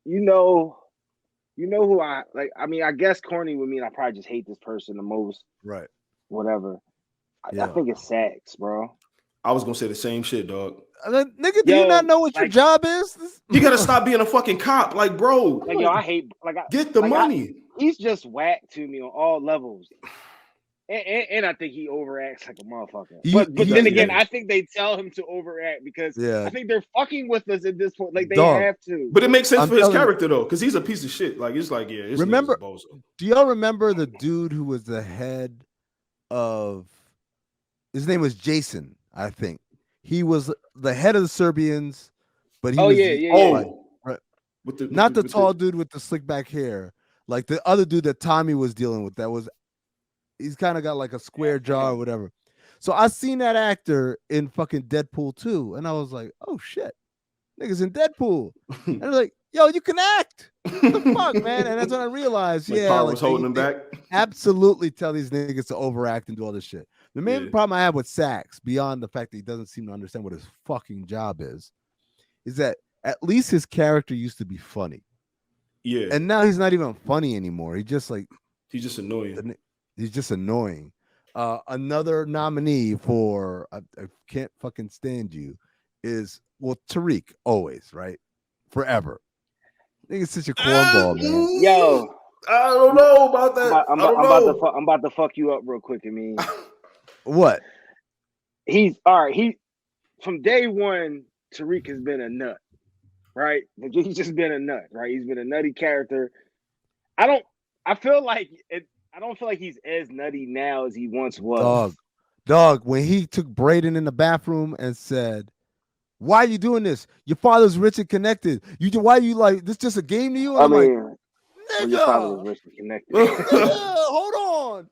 You know who I like. I mean, I guess corny would mean I probably just hate this person the most. Right. Whatever. I think it's Sax, bro. I was gonna say the same shit, dog. Nigga, do you not know what your job is? You gotta stop being a fucking cop, like, bro. Like, yo, I hate. Get the money. He's just whack to me on all levels. And I think he overacts like a motherfucker. But then again, I think they tell him to overact because I think they're fucking with us at this point. Like they have to. But it makes sense for his character though, because he's a piece of shit. Like it's like, remember? Do y'all remember the dude who was the head of? His name was Jason, I think. He was the head of the Serbians, but he was not the tall dude with the slick back hair, like the other dude that Tommy was dealing with. That was. He's kind of got like a square jaw or whatever. So I seen that actor in fucking Deadpool 2, and I was like, oh shit, niggas in Deadpool. And I was like, yo, you can act. What the fuck, man? And that's when I realized, was holding him back. Absolutely tell these niggas to overact and do all this shit. The main problem I have with Sax, beyond the fact that he doesn't seem to understand what his fucking job is that at least his character used to be funny. Yeah. And now he's not even funny anymore. He's just annoying. He's just annoying. Another nominee for I can't fucking stand you is Tyreek, always, right? Forever. I think it's such a cornball, man. Yo, I don't know about that. I'm about to fuck you up real quick. I mean, what? He's all right. He from day one, Tyreek has been a nut, right? He's just been a nut, right? He's been a nutty character. I feel like I don't feel like he's as nutty now as he once was. Dog, when he took Braden in the bathroom and said, "Why are you doing this? Your father's rich and connected. Why are you like this? Just a game to you?" And I'm like, "Nigga, your father was rich and connected." Hold on.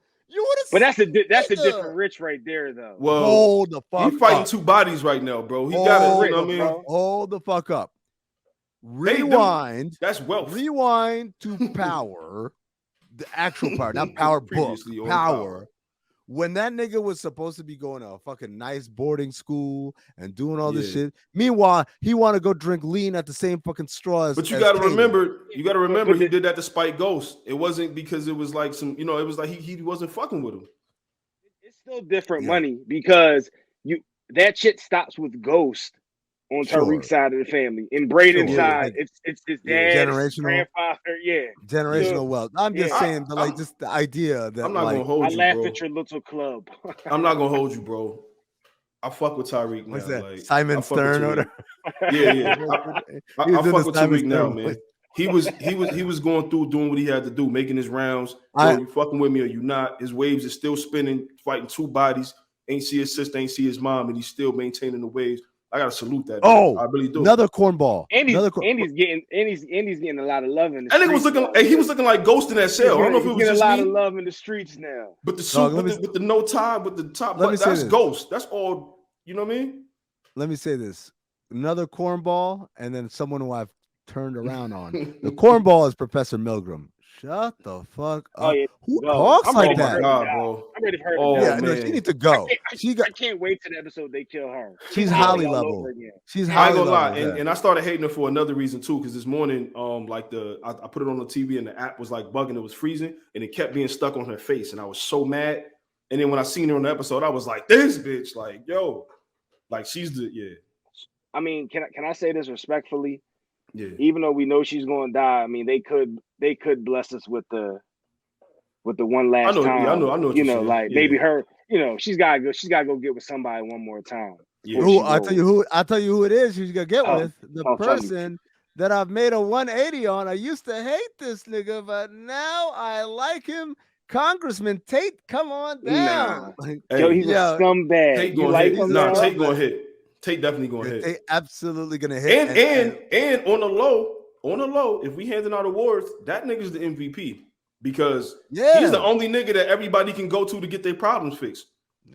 But that's a different rich right there, though. Well, hold the fuck. He's fighting 2 bodies right now, bro. He got it. You know what I mean? Hold the fuck up. Rewind. That's wealth. Rewind to Power, the actual Power, not Power book. Power. When that nigga was supposed to be going to a fucking nice boarding school and doing all this shit. Meanwhile, he want to go drink lean at the same fucking straws. But you got to remember, he did that to spite Ghost. It wasn't because it was like some, it was like he wasn't fucking with him. It's still different money because that shit stops with Ghost on Tyreek's side of the family. In Braden's side, it's his dad, his grandfather, generational wealth. I'm just saying, but like just the idea that I'm not gonna hold you, laugh bro. at your little club. I'm not gonna hold you, bro. I fuck with Tyreek now. What's that? Like, Simon Stern or yeah. I fuck with Tyreek now, man. He was going through doing what he had to do, making his rounds. You fucking with me or you not? His waves is still spinning, fighting 2 bodies. Ain't see his sister, ain't see his mom, and he's still maintaining the waves. I gotta salute that. Oh, I really do. Another cornball. And he's getting a lot of love in the streets. I think he was looking like Ghost in that cell. I don't know if it was getting just a lot of love in the streets now. But the suit with the no tie, with the top, that's Ghost. That's all. You know what I mean? Let me say this: another cornball, and then someone who I've turned around on. The cornball is Professor Milgram. Shut the fuck up. Who talks like that? Bro. I'm ready for her. No, she needs to go. I can't wait till the episode they kill her. She's highly level. She's highly level. I ain't gonna lie, and I started hating her for another reason too, because this morning, I put it on the TV and the app was like bugging, it was freezing, and it kept being stuck on her face, and I was so mad. And then when I seen her on the episode, I was like, this bitch, like, yo, like she's I mean, can I say this respectfully? Yeah. Even though we know she's going to die, I mean, they could bless us with the one last time. I know. Maybe her. She's got to go get with somebody one more time. Yeah. I'll tell you who it is. She's gonna get with the person that I've made a 180 on. I used to hate this nigga, but now I like him. Congressman Tate, come on down. Nah. He's a scumbag. Tate gonna hit. Tate definitely gonna hit. Tate absolutely gonna hit. And on the low, if we handing out awards, that nigga's the MVP because he's the only nigga that everybody can go to get their problems fixed.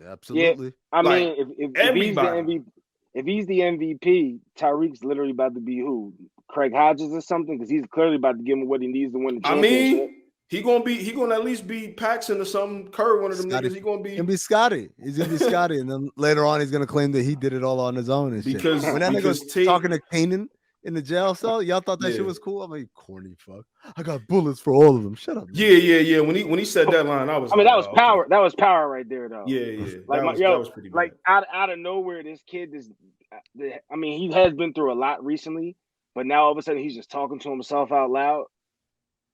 Absolutely. Yeah, I mean, if he's the MVP, Tyreek's literally about to be who? Craig Hodges or something? Because he's clearly about to give him what he needs to win the championship. I mean, he gonna at least be Paxson or something. Kerr, one of them niggas. He gonna be Scotty. He's gonna be Scotty, and then later on he's gonna claim that he did it all on his own and shit. When that nigga was talking to Kanan in the jail cell, y'all thought that shit was cool. I'm like, corny fuck. I got bullets for all of them. Shut up. Man. Yeah. When he said that line, that was power. Okay. That was power right there, though. Yeah. Like that was pretty. Like out of nowhere, this kid is. I mean, he has been through a lot recently, but now all of a sudden he's just talking to himself out loud.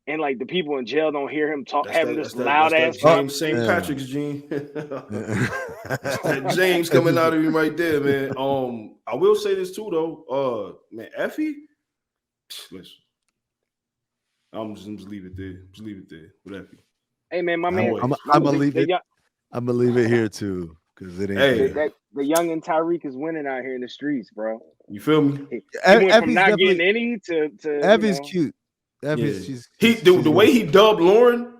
And like the people in jail don't hear him talk, having this loud ass. James St. Patrick's gene. That James coming out of him right there, man. I will say this too, though. Man, Effie. Listen, I'm just leave it there. Just leave it there with Effie. Hey man, my man. I'm gonna leave it. I'm gonna leave it here too, because it ain't. The young and Tyreek is winning out here in the streets, bro. You feel me? He went from not getting any to Effie's cute. The way he dubbed Lauren,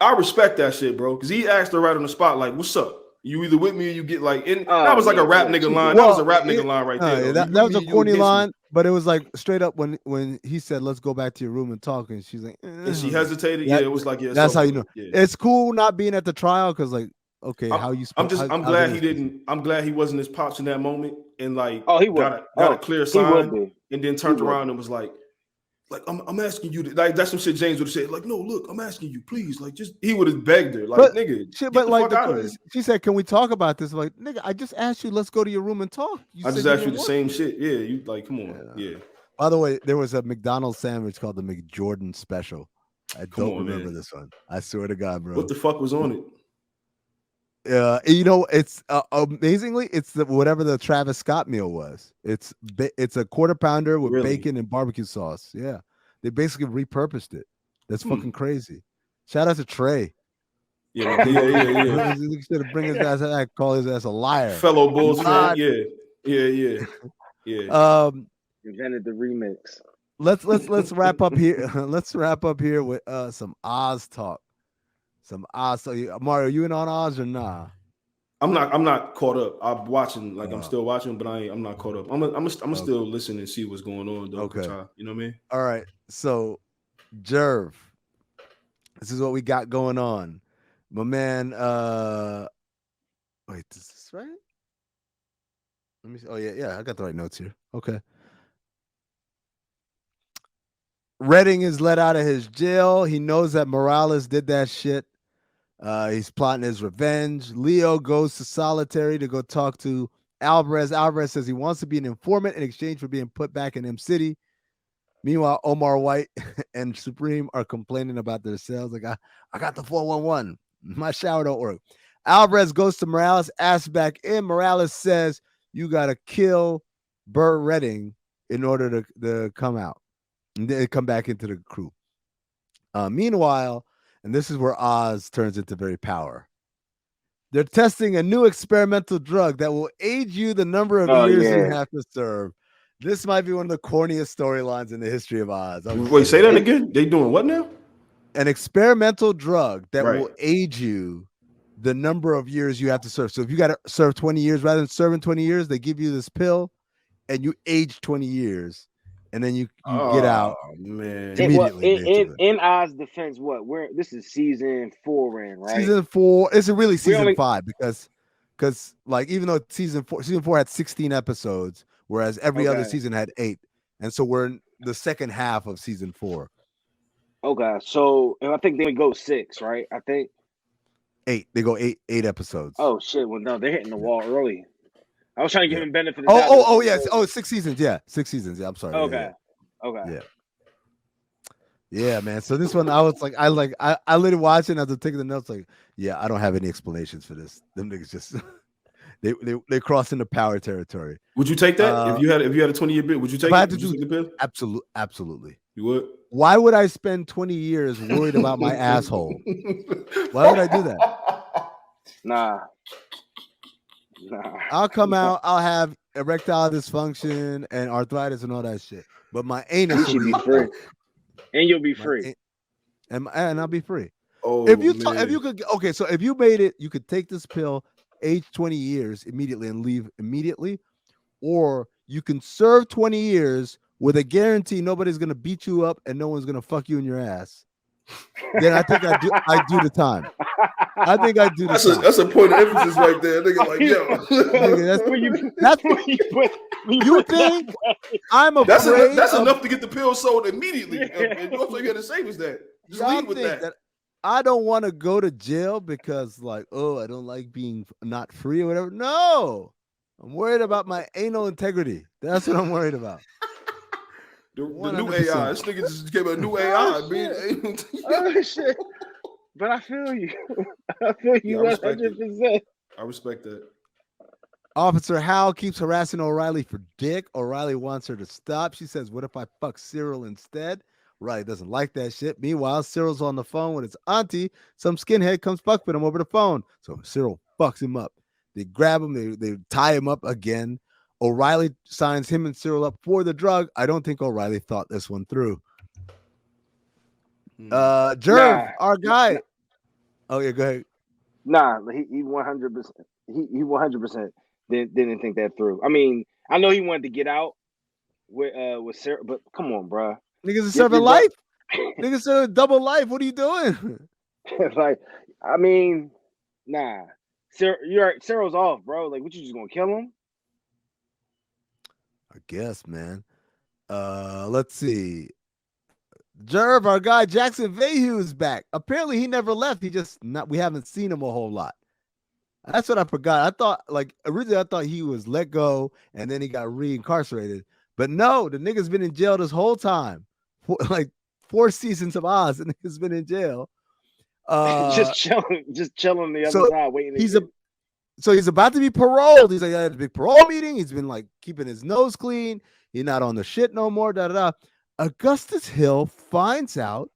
I respect that shit, bro. Because he asked her right on the spot, like, "What's up? You either with me or you get like." That was like a rap nigga line. That was a rap nigga line right there. That was a corny line, but it was like straight up when he said, "Let's go back to your room and talk," and she's like, and she hesitated. Yeah, it was like, yeah. That's how you know. Yeah. It's cool not being at the trial because, like, okay, I'm glad he didn't. I'm glad he wasn't his pops in that moment and like, he got a clear sign and then turned around and was like, I'm asking you to, like, that's some shit James would have said. Like, no, look, I'm asking you, please. Like, just he would have begged her, like, nigga. Shit, but like, she said, "Can we talk about this?" I'm like, nigga, I just asked you, let's go to your room and talk. I just asked you the same shit. Yeah, you like, come on, yeah. By the way, there was a McDonald's sandwich called the McJordan Special. I don't remember this one. I swear to God, bro. What the fuck was on it? It's amazingly, it's whatever the Travis Scott meal was. It's a quarter pounder with bacon and barbecue sauce. Yeah, they basically repurposed it. That's fucking crazy. Shout out to Tray. Yeah. He should have bring his ass back, call his ass a liar. Fellow Bulls fan. Yeah. Invented the remix. Let's wrap up here. Let's wrap up here with some Oz talk. Some Oz. So Mario, you in on Oz or nah? I'm not caught up. I'm watching, I'm still watching, but I'm not caught up. I'm still listen and see what's going on though. Okay. You know what I mean? All right. So Jerv, this is what we got going on. My man, wait, is this right? Let me see. Oh, yeah, I got the right notes here. Okay. Redding is let out of his jail. He knows that Morales did that shit. He's plotting his revenge. Leo goes to solitary to go talk to Alvarez. Alvarez says he wants to be an informant in exchange for being put back in M City. Meanwhile, Omar White and Supreme are complaining about their cells. Like, I got the 411. My shower don't work. Alvarez goes to Morales, asks back in. Morales says, you got to kill Burr Redding in order to come out and then come back into the crew. Meanwhile, and this is where Oz turns into very power. They're testing a new experimental drug that will aid you the number of years you have to serve. This might be one of the corniest storylines in the history of Oz. Wait, say that again? They doing what now? An experimental drug that will aid you the number of years you have to serve. So if you got to serve 20 years, rather than serving 20 years, they give you this pill and you age 20 years and then you get out. Man. Immediately. In Oz's defense, this is season 4 right? Season 4. It's really season 5 because like even though season 4 had 16 episodes, whereas every other season had 8. And so we're in the second half of season 4. Okay, so and I think they go 6, right? I think 8. They go 8 episodes. Oh shit! Well, no, they're hitting the wall early. I was trying to give him benefit. Yes. Oh, 6 seasons. Yeah, 6 seasons. Yeah, I'm sorry. Okay. Yeah, man. So this one, I was like, I literally watching as I'm taking the notes. Like, yeah, I don't have any explanations for this. Them niggas just they cross into power territory. Would you take that if you had a 20-year bid? Would you take it? Would you take the bill? Absolutely. You would? Why would I spend 20 years worried about my asshole? Why would I do that? Nah. I'll come out. I'll have erectile dysfunction and arthritis and all that shit. But my anus will be free, and you'll be free, and I'll be free. Oh, if you could, so if you made it, you could take this pill, age 20 years immediately and leave immediately, or you can serve 20 years with a guarantee nobody's gonna beat you up and no one's gonna fuck you in your ass. Then I think I do the time. I think I do the time. That's a point of emphasis right there. Nigga, like, yo. You think I'm afraid? That's enough to get the pill sold immediately. And also you got to say was that. Just leave with that. I don't want to go to jail because, like, I don't like being not free or whatever. No, I'm worried about my anal integrity. That's what I'm worried about. The new AI. This nigga just gave a new AI. Oh shit! But I feel you. I feel you 100%. I respect that. Officer Howell keeps harassing O'Reilly for dick. O'Reilly wants her to stop. She says, "What if I fuck Cyril instead?" O'Reilly doesn't like that shit. Meanwhile, Cyril's on the phone with his auntie. Some skinhead comes fuck with him over the phone. So Cyril fucks him up. They grab him. They tie him up again. O'Reilly signs him and Cyril up for the drug. I don't think O'Reilly thought this one through. Jerv, our guy. Oh yeah, go ahead. Nah, he 100%. He 100% didn't think that through. I mean, I know he wanted to get out with Sarah, but come on, bro. Niggas are serving life. Niggas serving double life. What are you doing? Like, I mean, nah. Cyril's off, bro. Like, what, you just gonna kill him? I guess, man. Let's see. Jerv, our guy Jackson Vahue is back. Apparently, he never left. We haven't seen him a whole lot. That's what I forgot. I thought, originally I thought he was let go and then he got reincarcerated. But no, the nigga's been in jail this whole time. 4 seasons of Oz, and nigga's been in jail. Just chilling the other side, waiting. So he's about to be paroled. He's like, at a big parole meeting. He's been keeping his nose clean. He's not on the shit no more. Augustus Hill finds out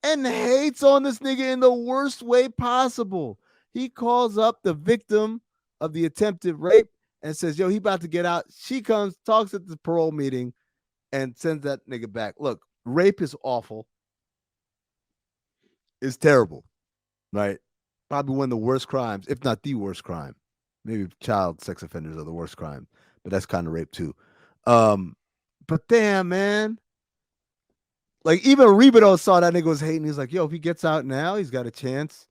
and hates on this nigga in the worst way possible. He calls up the victim of the attempted rape and says, yo, he about to get out. She comes, talks at the parole meeting, and sends that nigga back. Look, rape is awful. It's terrible, right? Probably one of the worst crimes, if not the worst crime. Maybe child sex offenders are the worst crime, but that's kind of rape too. But damn, man. Like, even Rebido saw that nigga was hating. He's like, yo, if he gets out now, he's got a chance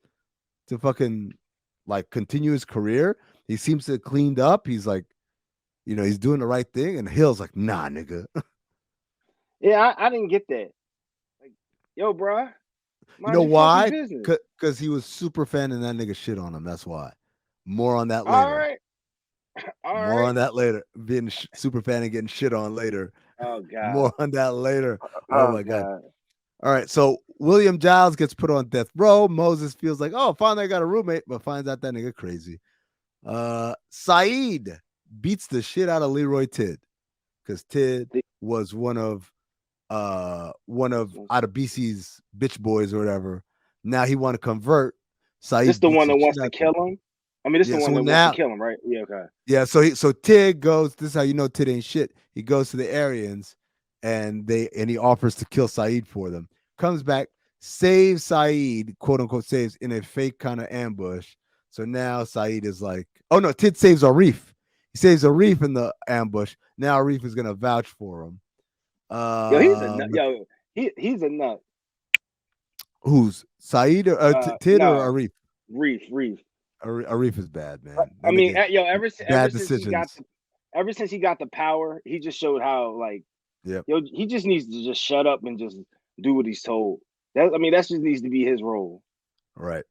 to fucking, like, continue his career. He seems to have cleaned up. He's like, you know, he's doing the right thing. And Hill's like, nah, nigga. Yeah, I didn't get that. Like, yo, bro. You know why? Because he was super fan and that nigga shit on him. That's why. More on that later. All right. More on that later. Being super fan and getting shit on later. Oh, God. More on that later. Oh my God. All right. So William Giles gets put on death row. Moses feels like, oh, finally I got a roommate, but finds out that nigga crazy. Saeed beats the shit out of Leroy Tid because Tid was one of out of BC's bitch boys or whatever. Now he want to convert. Saeed, this the one that wants to kill him. I mean, this is the one that wants to kill him, right? Yeah, okay. Yeah, so Tig goes. This is how you know Tig ain't shit. He goes to the Aryans, and he offers to kill Saeed for them. Comes back, saves Saeed, quote unquote, saves in a fake kind of ambush. So now Saeed is like, oh no, Tig saves Arif. He saves Arif in the ambush. Now Arif is gonna vouch for him. Yo, he's a nut. He's a nut. Who's Saeed or Tid or Arif? Reef. Arif is bad, man. I mean, yo, ever since he got the power, he just showed how, like, yo, he just needs to just shut up and just do what he's told. That just needs to be his role. Right.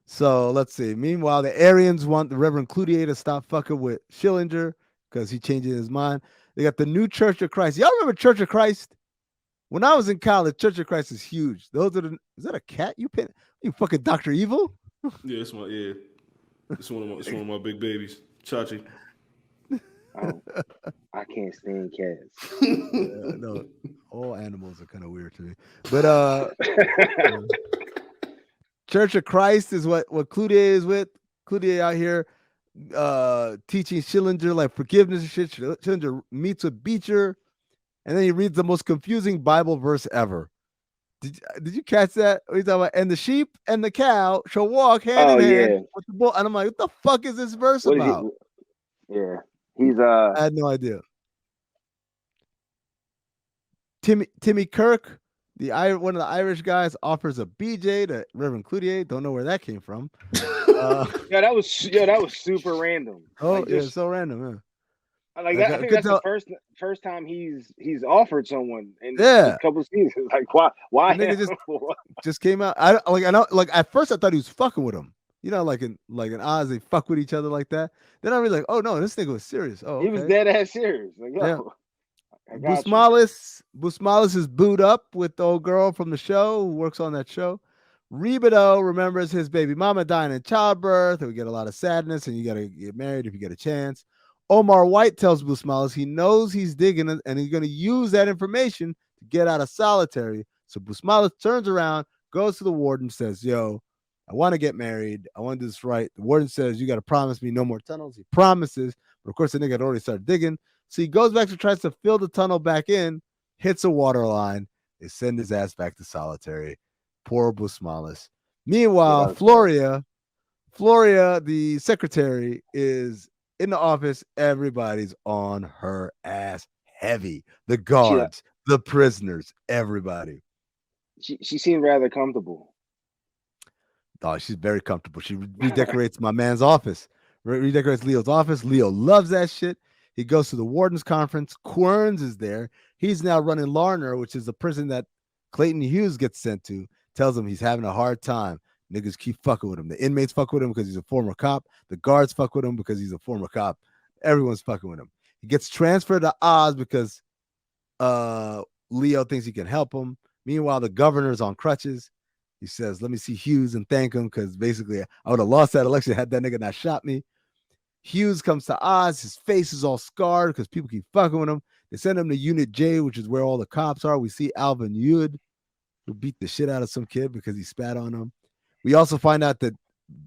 So let's see. Meanwhile, the Aryans want the Reverend Cloutier to stop fucking with Schillinger because he changed his mind. They got the new Church of Christ. Y'all remember Church of Christ? When I was in college, Church of Christ is huge. Is that a cat you pin? You fucking Dr. Evil? Yeah, it's one of my big babies, Chachi. Oh, I can't stand cats. No, all animals are kind of weird to me. But Church of Christ is what Cloutier is with. Cloutier out here teaching Schillinger like forgiveness and shit. Schillinger meets with Beecher, and then he reads the most confusing Bible verse ever. Did you catch that? He's talking about, and the sheep and the cow shall walk hand in hand with the bull. And I'm like, what the fuck is this verse about? He's I had no idea. Timmy Kirk, one of the Irish guys, offers a BJ to Reverend Cloutier. Don't know where that came from. That was super random. Oh, like, yeah, so random, yeah. Like that, I think that's the first time he's offered someone in a couple of seasons. Like why? Just came out. I know. Like at first, I thought he was fucking with him. You know, like in Oz, they fuck with each other like that. Then I was like, oh no, this nigga was serious. Oh, he was dead ass serious. Like, yo, Busmalis is booed up with the old girl from the show who works on that show. Rebido remembers his baby mama dying in childbirth, and we get a lot of sadness, and you got to get married if you get a chance. Omar White tells Busmalis he knows he's digging it, and he's going to use that information to get out of solitary. So Busmalis turns around, goes to the warden, says, yo, I want to get married. I want to do this right. The warden says, you got to promise me no more tunnels. He promises, but of course the nigga had already started digging. So he goes back to tries to fill the tunnel back in, hits a water line. They send his ass back to solitary. Poor Busmalis. Meanwhile, Floria, the secretary, is in the office. Everybody's on her ass heavy. The guards, the prisoners, everybody. She seemed rather comfortable. Oh, she's very comfortable. She redecorates my man's office. Redecorates Leo's office. Leo loves that shit. He goes to the warden's conference. Querns is there. He's now running Larner, which is the prison that Clayton Hughes gets sent to. Tells him he's having a hard time. Niggas keep fucking with him. The inmates fuck with him because he's a former cop. The guards fuck with him because he's a former cop. Everyone's fucking with him. He gets transferred to Oz because Leo thinks he can help him. Meanwhile, the governor's on crutches. He says, let me see Hughes and thank him because basically I would have lost that election had that nigga not shot me. Hughes comes to Oz. His face is all scarred because people keep fucking with him. They send him to Unit J, which is where all the cops are. We see Alvin Yud. who beat the shit out of some kid because he spat on him. We also find out that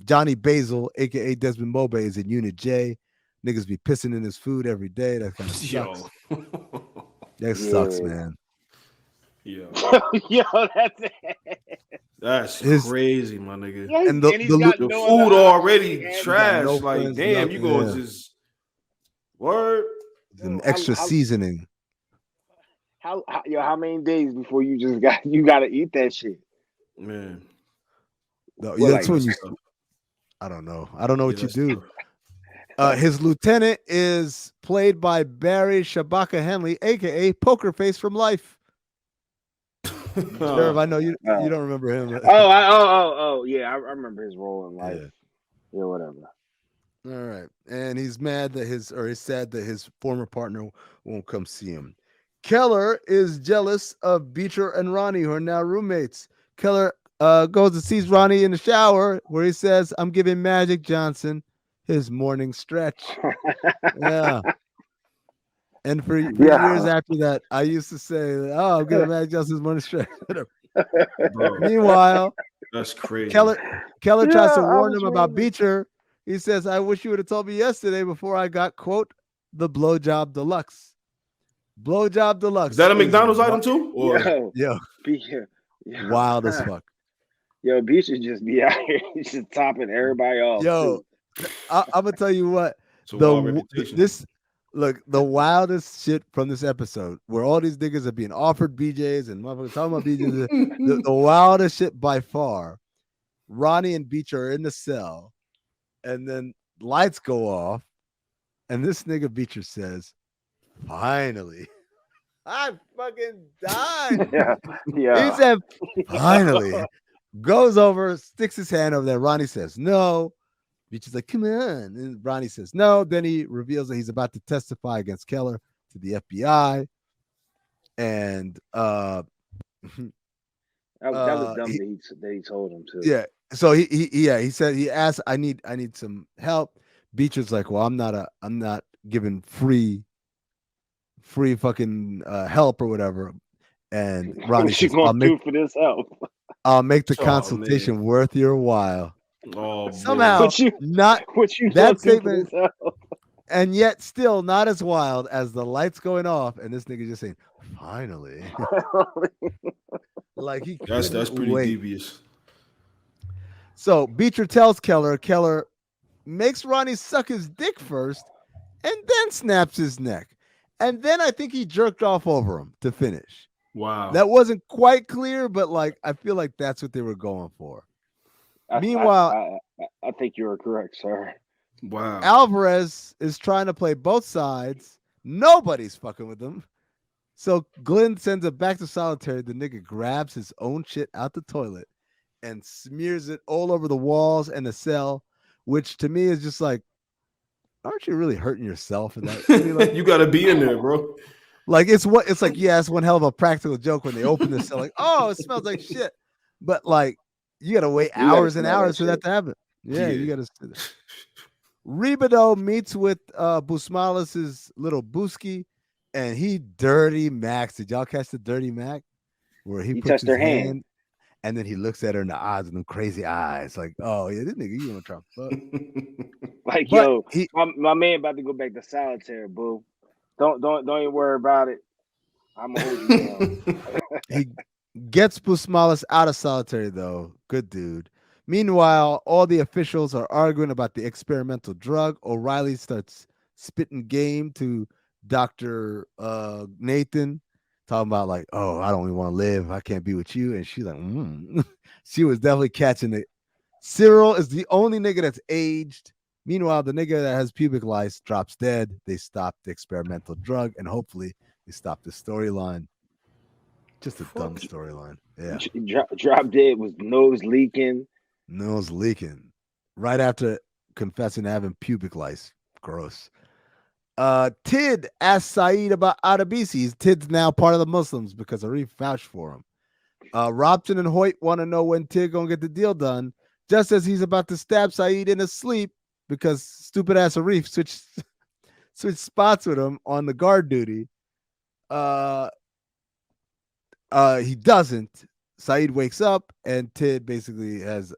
Johnny Basil, aka Desmond Mobe, is in Unit J. Niggas be pissing in his food every day. That kind of sucks. That sucks, man. Yeah. Yo, That's crazy, my nigga. Yeah, and the food already trash. No like, friends, damn, you gonna just word an extra seasoning. How many days before you gotta eat that shit? Man. No, that's when you. I don't know. I don't know what you do. His lieutenant is played by Barry Shabaka Henley, aka Poker Face from Life. Jerv, I know you don't remember him. Yeah, I remember his role in Life. Yeah, whatever. All right, and he's mad that he's sad that his former partner won't come see him. Keller is jealous of Beecher and Ronnie, who are now roommates. Keller goes and sees Ronnie in the shower, where he says, "I'm giving Magic Johnson his morning stretch." Yeah. And for years after that, I used to say, "Oh, I'm giving Magic Johnson his morning stretch." Meanwhile, that's crazy. Keller tries to warn him about Beecher. He says, "I wish you would have told me yesterday before I got, quote, the blowjob deluxe." Blowjob deluxe. Is that a McDonald's item too? Or? Yeah. Wild as fuck. Yo, Beecher just be out here. He's just topping everybody off. Yo, I'm gonna tell you what. The wildest shit from this episode, where all these niggas are being offered BJs and motherfuckers talking about BJs, the wildest shit by far. Ronnie and Beecher are in the cell, and then lights go off, and this nigga Beecher says, "Finally." I fucking died. Yeah. He said, "Finally." Goes over, sticks his hand over there. Ronnie says, "No." Beecher's like, "Come on." And Ronnie says, "No." Then he reveals that he's about to testify against Keller to the FBI. And that was dumb that he told him to. Yeah. So he said, he asked, I need some help. Beecher's like, "Well, I'm not giving free fucking help or whatever." And Ronnie says, for this help? I'll make the consultation worth your while. Oh, somehow that statement, and yet still not as wild as the lights going off and this nigga just saying, "Finally." Like that's pretty devious. So Beecher tells Keller makes Ronnie suck his dick first and then snaps his neck. And then I think he jerked off over him to finish. Wow. That wasn't quite clear, but like I feel like that's what they were going for. Meanwhile, I think you are correct, sir. Wow. Alvarez is trying to play both sides. Nobody's fucking with him. So Glenn sends it back to solitary. The nigga grabs his own shit out the toilet and smears it all over the walls and the cell, which to me is just like, aren't you really hurting yourself in that? I mean, like, you got to be in there, bro. Like it's one hell of a practical joke when they open the cell, like, "Oh, it smells like shit," but like you got to wait hours and hours for that to happen. Yeah, you got to say that. Ribido meets with Busmalis' little Booski, and he dirty Max. Did y'all catch the dirty Mac? Where he puts his hand, and then he looks at her in the eyes with them crazy eyes, like, "Oh yeah, this nigga, you gonna try to fuck?" Like, but my man about to go back to solitaire, boo. Don't even worry about it. I'm gonna hold you down. He gets Busmalis out of solitary though. Good dude. Meanwhile, all the officials are arguing about the experimental drug. O'Reilly starts spitting game to Dr. Nathan, talking about like, "Oh, I don't even want to live. I can't be with you." And she's like, She was definitely catching it. Cyril is the only nigga that's aged. Meanwhile, the nigga that has pubic lice drops dead. They stop the experimental drug, and hopefully they stop the storyline. Just a dumb storyline. Yeah. Drop dead was nose leaking. Nose leaking. Right after confessing to having pubic lice. Gross. Tid asks Saeed about Adebisi. Tid's now part of the Muslims because Arif vouched for him. Robson and Hoyt want to know when Tid gonna get the deal done, just as he's about to stab Saeed in his sleep because stupid ass Arif switched spots with him on the guard duty. He doesn't. Saeed wakes up and Tid basically has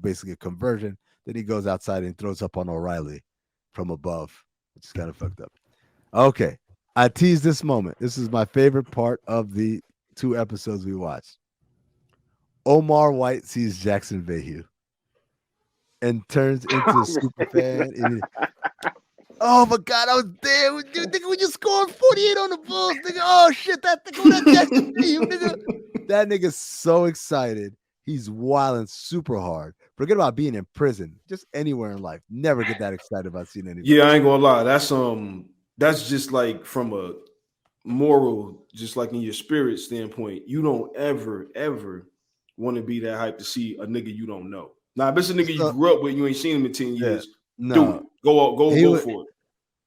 basically a conversion. Then he goes outside and throws up on O'Reilly from above, which is kind of fucked up. Okay, I teased this moment. This is my favorite part of the 2 episodes we watched. Omar White sees Jackson Vahue and turns into a super fan. Oh my God, I was there. Nigga, we just scored 48 on the Bulls. Nigga, oh shit, that Jackson Vahue, nigga. That nigga's so excited. He's wilding super hard. Forget about being in prison. Just anywhere in life. Never get that excited about seeing anything. Yeah, I ain't gonna lie. That's just like from a moral, just like in your spirit standpoint. You don't ever want to be that hyped to see a nigga you don't know. Now, if it's a nigga you grew up with, you ain't seen him in 10 years. No, do it. Go for it.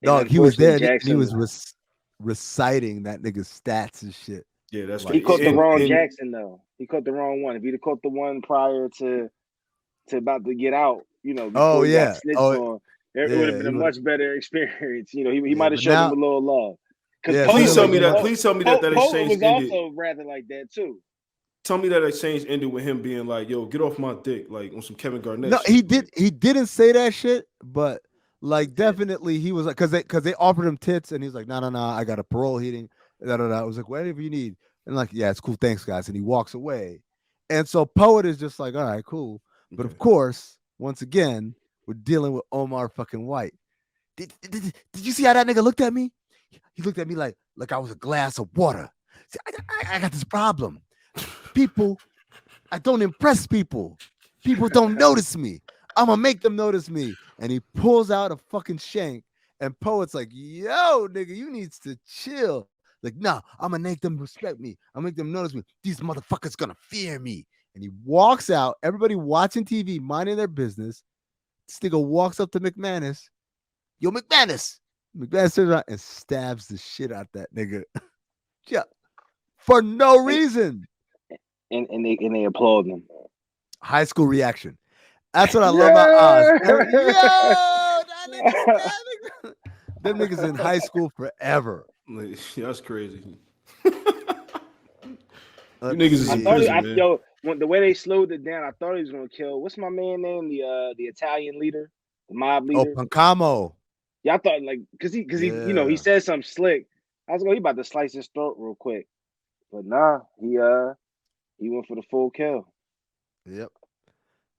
Dog, he was there. He was reciting that nigga's stats and shit. Yeah, that's he caught the wrong Jackson though. He caught the wrong one. If he'd have caught the one prior to about to get out, it would have been a much better experience. He might have shown him a little love. Please tell me that exchange was ended. Also rather like that too. Tell me that exchange ended with him being like, "Yo, get off my dick," like on some Kevin Garnett. No, he didn't say that shit, but like definitely he was like, because they offered him tits and he's like, no, I got a parole hearing. I was like, whatever you need, and like, yeah, it's cool, thanks guys, and he walks away. And so Poet is just like, all right, cool, but of course, once again, we're dealing with Omar fucking White. Did you see how that nigga looked at me? He looked at me like I was a glass of water. See, I got this problem. People, I don't impress people. People don't notice me. I'm gonna make them notice me. And he pulls out a fucking shank, and Poet's like, yo, nigga, you needs to chill. Like, nah, I'm gonna make them respect me. I'm gonna make them notice me. These motherfuckers gonna fear me. And he walks out, everybody watching TV, minding their business. This nigga walks up to McManus. Yo, McManus. McManus turns around and stabs the shit out that nigga. Yeah. For no reason. And they applaud him. High school reaction. That's what I love about Oz. Them niggas in high school forever. That's crazy. The way they slowed it down, I thought he was gonna kill. What's my man name? The Italian leader, the mob leader. Oh, Pancamo. Yeah, I thought because he he said something slick. I was going, he about to slice his throat real quick, but nah, he went for the full kill. Yep.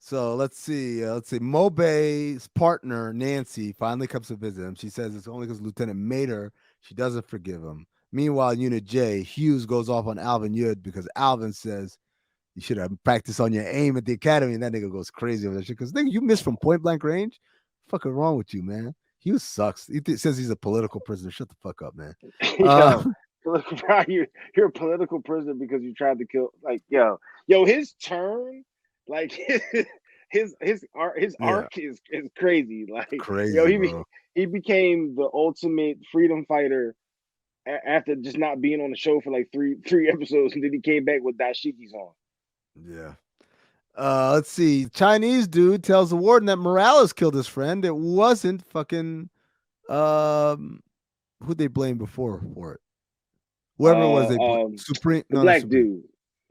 So let's see. Mobe's partner, Nancy, finally comes to visit him. She says it's only because Lieutenant made her. She doesn't forgive him. Meanwhile, Unit J, Hughes goes off on Alvin Yud because Alvin says you should have practiced on your aim at the academy. And that nigga goes crazy over that shit. Because nigga, you missed from point blank range? Fucking wrong with you, man. Hughes sucks. He says he's a political prisoner. Shut the fuck up, man. You're a political prisoner because you tried to kill. Like, yo, his turn. Like his arc is crazy. Like crazy. He became the ultimate freedom fighter after just not being on the show for like three episodes, and then he came back with dashikis on. Yeah. Let's see. Chinese dude tells the warden that Morales killed his friend. It wasn't fucking who they blamed before for it. Whoever it was, they blamed. Supreme. The black dude.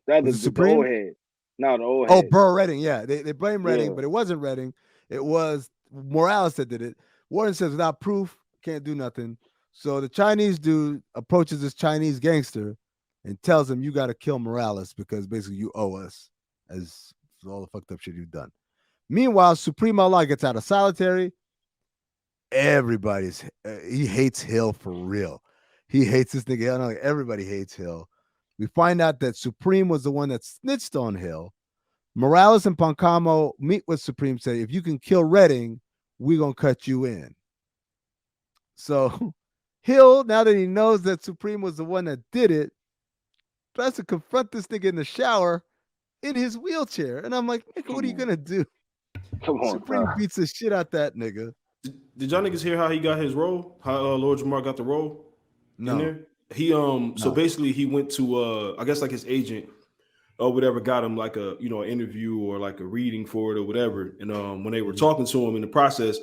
That was the old head. No, the old head. Oh, Burr Redding. Yeah, they blame Redding, but it wasn't Redding. It was Morales that did it. Warden says without proof, can't do nothing. So the Chinese dude approaches this Chinese gangster and tells him, you got to kill Morales because basically you owe us as all the fucked up shit you've done. Meanwhile, Supreme Allah gets out of solitary. Everybody's he hates Hill for real. He hates this nigga. Everybody hates Hill. We find out that Supreme was the one that snitched on Hill. Morales and Pancamo meet with Supreme, say, if you can kill Redding, we're going to cut you in. So Hill, now that he knows that Supreme was the one that did it, tries to confront this nigga in the shower in his wheelchair. And I'm like, nigga, what are you going to do? Come on, Supreme beats the shit out that nigga. Did y'all niggas hear how he got his role? How Lord Jamar got the role? No. In there? He so basically he went to I guess like his agent or whatever got him like a an interview or like a reading for it or whatever. And when they were talking to him in the process,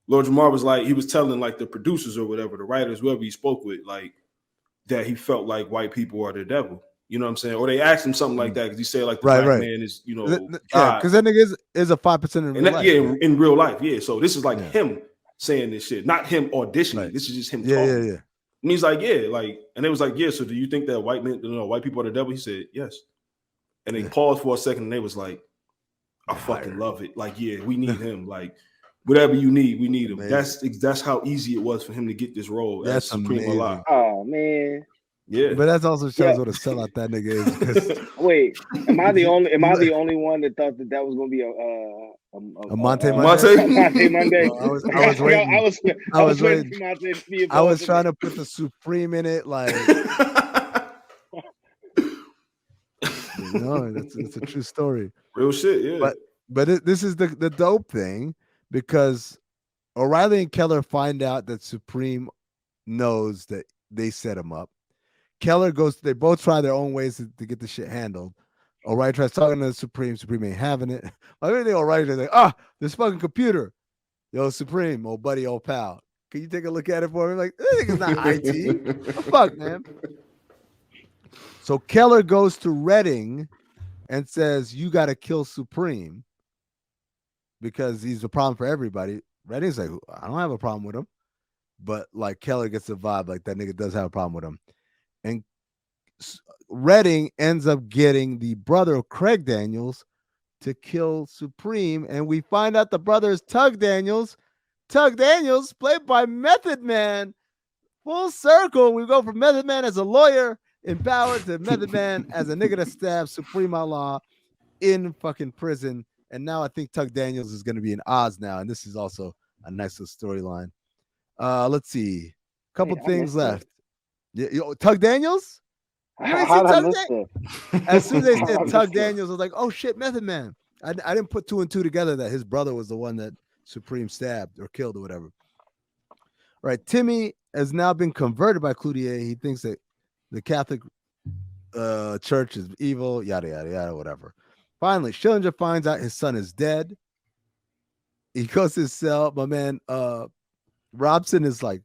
Lord Jamar was like, he was telling like the producers or whatever, the writers, whoever he spoke with, like that he felt like white people are the devil. You know what I'm saying? Or they asked him something like that because he said like the Right, black right. man is, you know, Yeah, because that nigga is a 5% in real life. Yeah, in real life. Yeah. So this is like him saying this shit, not him auditioning. Right. This is just him talking. Yeah. And he's like, yeah, like, and it was like, yeah. So do you think that white men, white people are the devil? He said, yes. And they paused for a second, and they was like, I fucking love it. Like, yeah, we need him. Like, whatever you need, we need him. Amazing. That's how easy it was for him to get this role. That's Supreme Alive. Oh man. Yeah, but that also shows what a sellout that nigga is. Wait, am I the only one that thought that was gonna be a Monte Monday? I was waiting. I was trying to put the Supreme in it, like. No, it's a true story. Real shit, yeah. But this is the dope thing, because O'Reilly and Keller find out that Supreme knows that they set him up. Keller goes, they both try their own ways to get the shit handled. O'Reilly tries talking to the Supreme ain't having it. I think O'Reilly's like, this fucking computer. Yo, Supreme, old buddy, old pal. Can you take a look at it for me? Like, this nigga's not IT. What the fuck, man? So Keller goes to Redding and says, you got to kill Supreme because he's a problem for everybody. Redding's like, I don't have a problem with him. But like Keller gets the vibe like that nigga does have a problem with him. And Redding ends up getting the brother of Craig Daniels to kill Supreme. And we find out the brother is Tug Daniels. Tug Daniels, played by Method Man. Full circle. We go from Method Man as a lawyer empowered to Method Man as a nigga that stabs Supreme Allah in fucking prison. And now I think Tug Daniels is going to be in Oz now. And this is also a nice little storyline. Let's see. A couple things left. Tug Daniels? As soon as they said Tug Daniels, I was like, oh shit, Method Man. I didn't put 2 and 2 together that his brother was the one that Supreme stabbed or killed or whatever. All right, Timmy has now been converted by Cloutier. He thinks that the Catholic church is evil, yada, yada, yada, whatever. Finally, Schillinger finds out his son is dead. He goes to his cell. My man, Robson is like,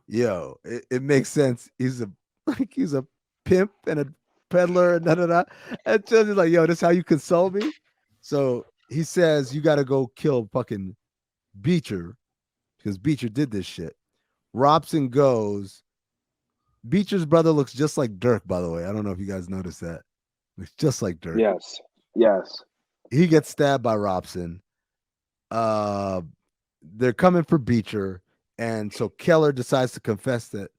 yo, it makes sense. He's a pimp and a peddler and da-da-da. And Schillinger's like, yo, this is how you console me? So he says, you got to go kill fucking Beecher because Beecher did this shit. Robson goes. Beecher's brother looks just like Dirk, by the way. I don't know if you guys noticed that. Looks just like Dirk. Yes. He gets stabbed by Robson. They're coming for Beecher. And so Keller decides to confess that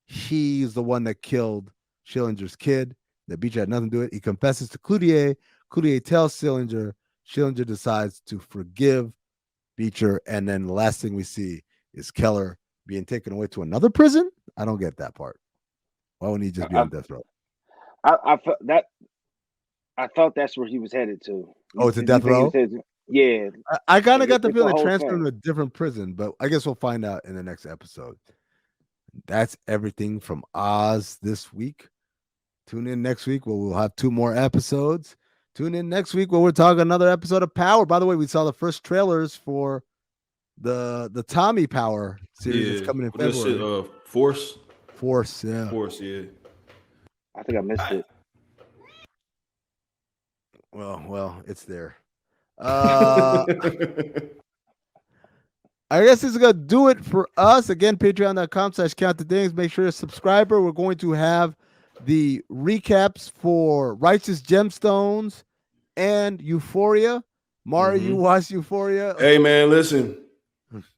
he's the one that killed Schillinger's kid, that Beecher had nothing to do with it. He confesses to Cloutier. Cloutier tells Schillinger. Schillinger decides to forgive Beecher. And then the last thing we see is Keller being taken away to another prison. I don't get that part. Why wouldn't he just be on death row? I thought that's where he was headed to. Oh, it's a death row? Yeah. I kind of got the feeling they transferred him to a different prison, but I guess we'll find out in the next episode. That's everything from Oz this week. Tune in next week where we'll have 2 more episodes. Tune in next week where we're talking another episode of Power. By the way, we saw the first trailers for the Tommy Power series that's coming in February. Force, yeah. I think I missed it. Well, it's there. I guess this is gonna do it for us. Again, patreon.com/countthedings. Make sure you're a subscriber. We're going to have the recaps for Righteous Gemstones and Euphoria. Mari, you watched Euphoria? Hey man, listen.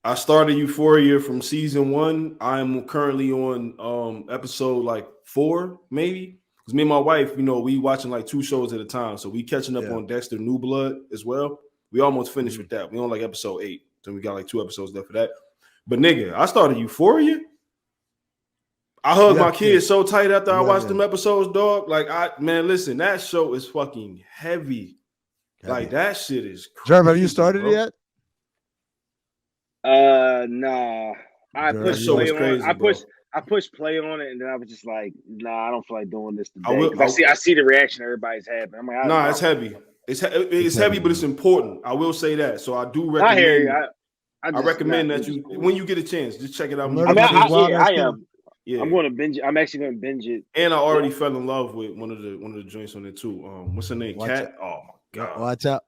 I started Euphoria from season 1. I'm currently on episode like 4, maybe. Because me and my wife, we watching like 2 shows at a time. So we catching up on Dexter New Blood as well. We almost finished with that. We on like episode 8. So we got like 2 episodes left for that. But nigga, I started Euphoria. I hugged my kids so tight after I watched them episodes, dog. Like, listen, that show is fucking heavy. Like, that shit is crazy. Jerv, have you started it yet? No. I pushed play on it. I pushed play on it, and then I was just like, nah, I don't feel like doing this today. I see the reaction everybody's having. I'm like, it's heavy. It's heavy, but it's important. I will say that. So I do recommend. I hear you. I recommend that when you get a chance, just check it out. I am. Yeah, I'm going to binge it. I'm actually going to binge it. And I already fell in love with one of the joints on there too. What's her name? Cat. Oh my god.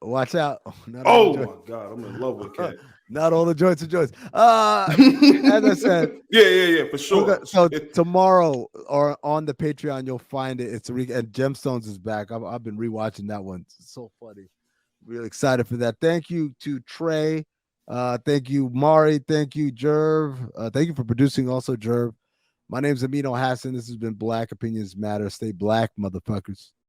Watch out. Oh my god, I'm in love with Cat. Not all the joints are joints. As I said, yeah, for sure. So tomorrow or on the Patreon, you'll find it. It's and Gemstones is back. I've been rewatching that one. It's so funny. Really excited for that. Thank you to Tray. Thank you, Mari. Thank you, Jerv. Thank you for producing also, Jerv. My name's Amin Hassan. This has been Black Opinions Matter. Stay black, motherfuckers.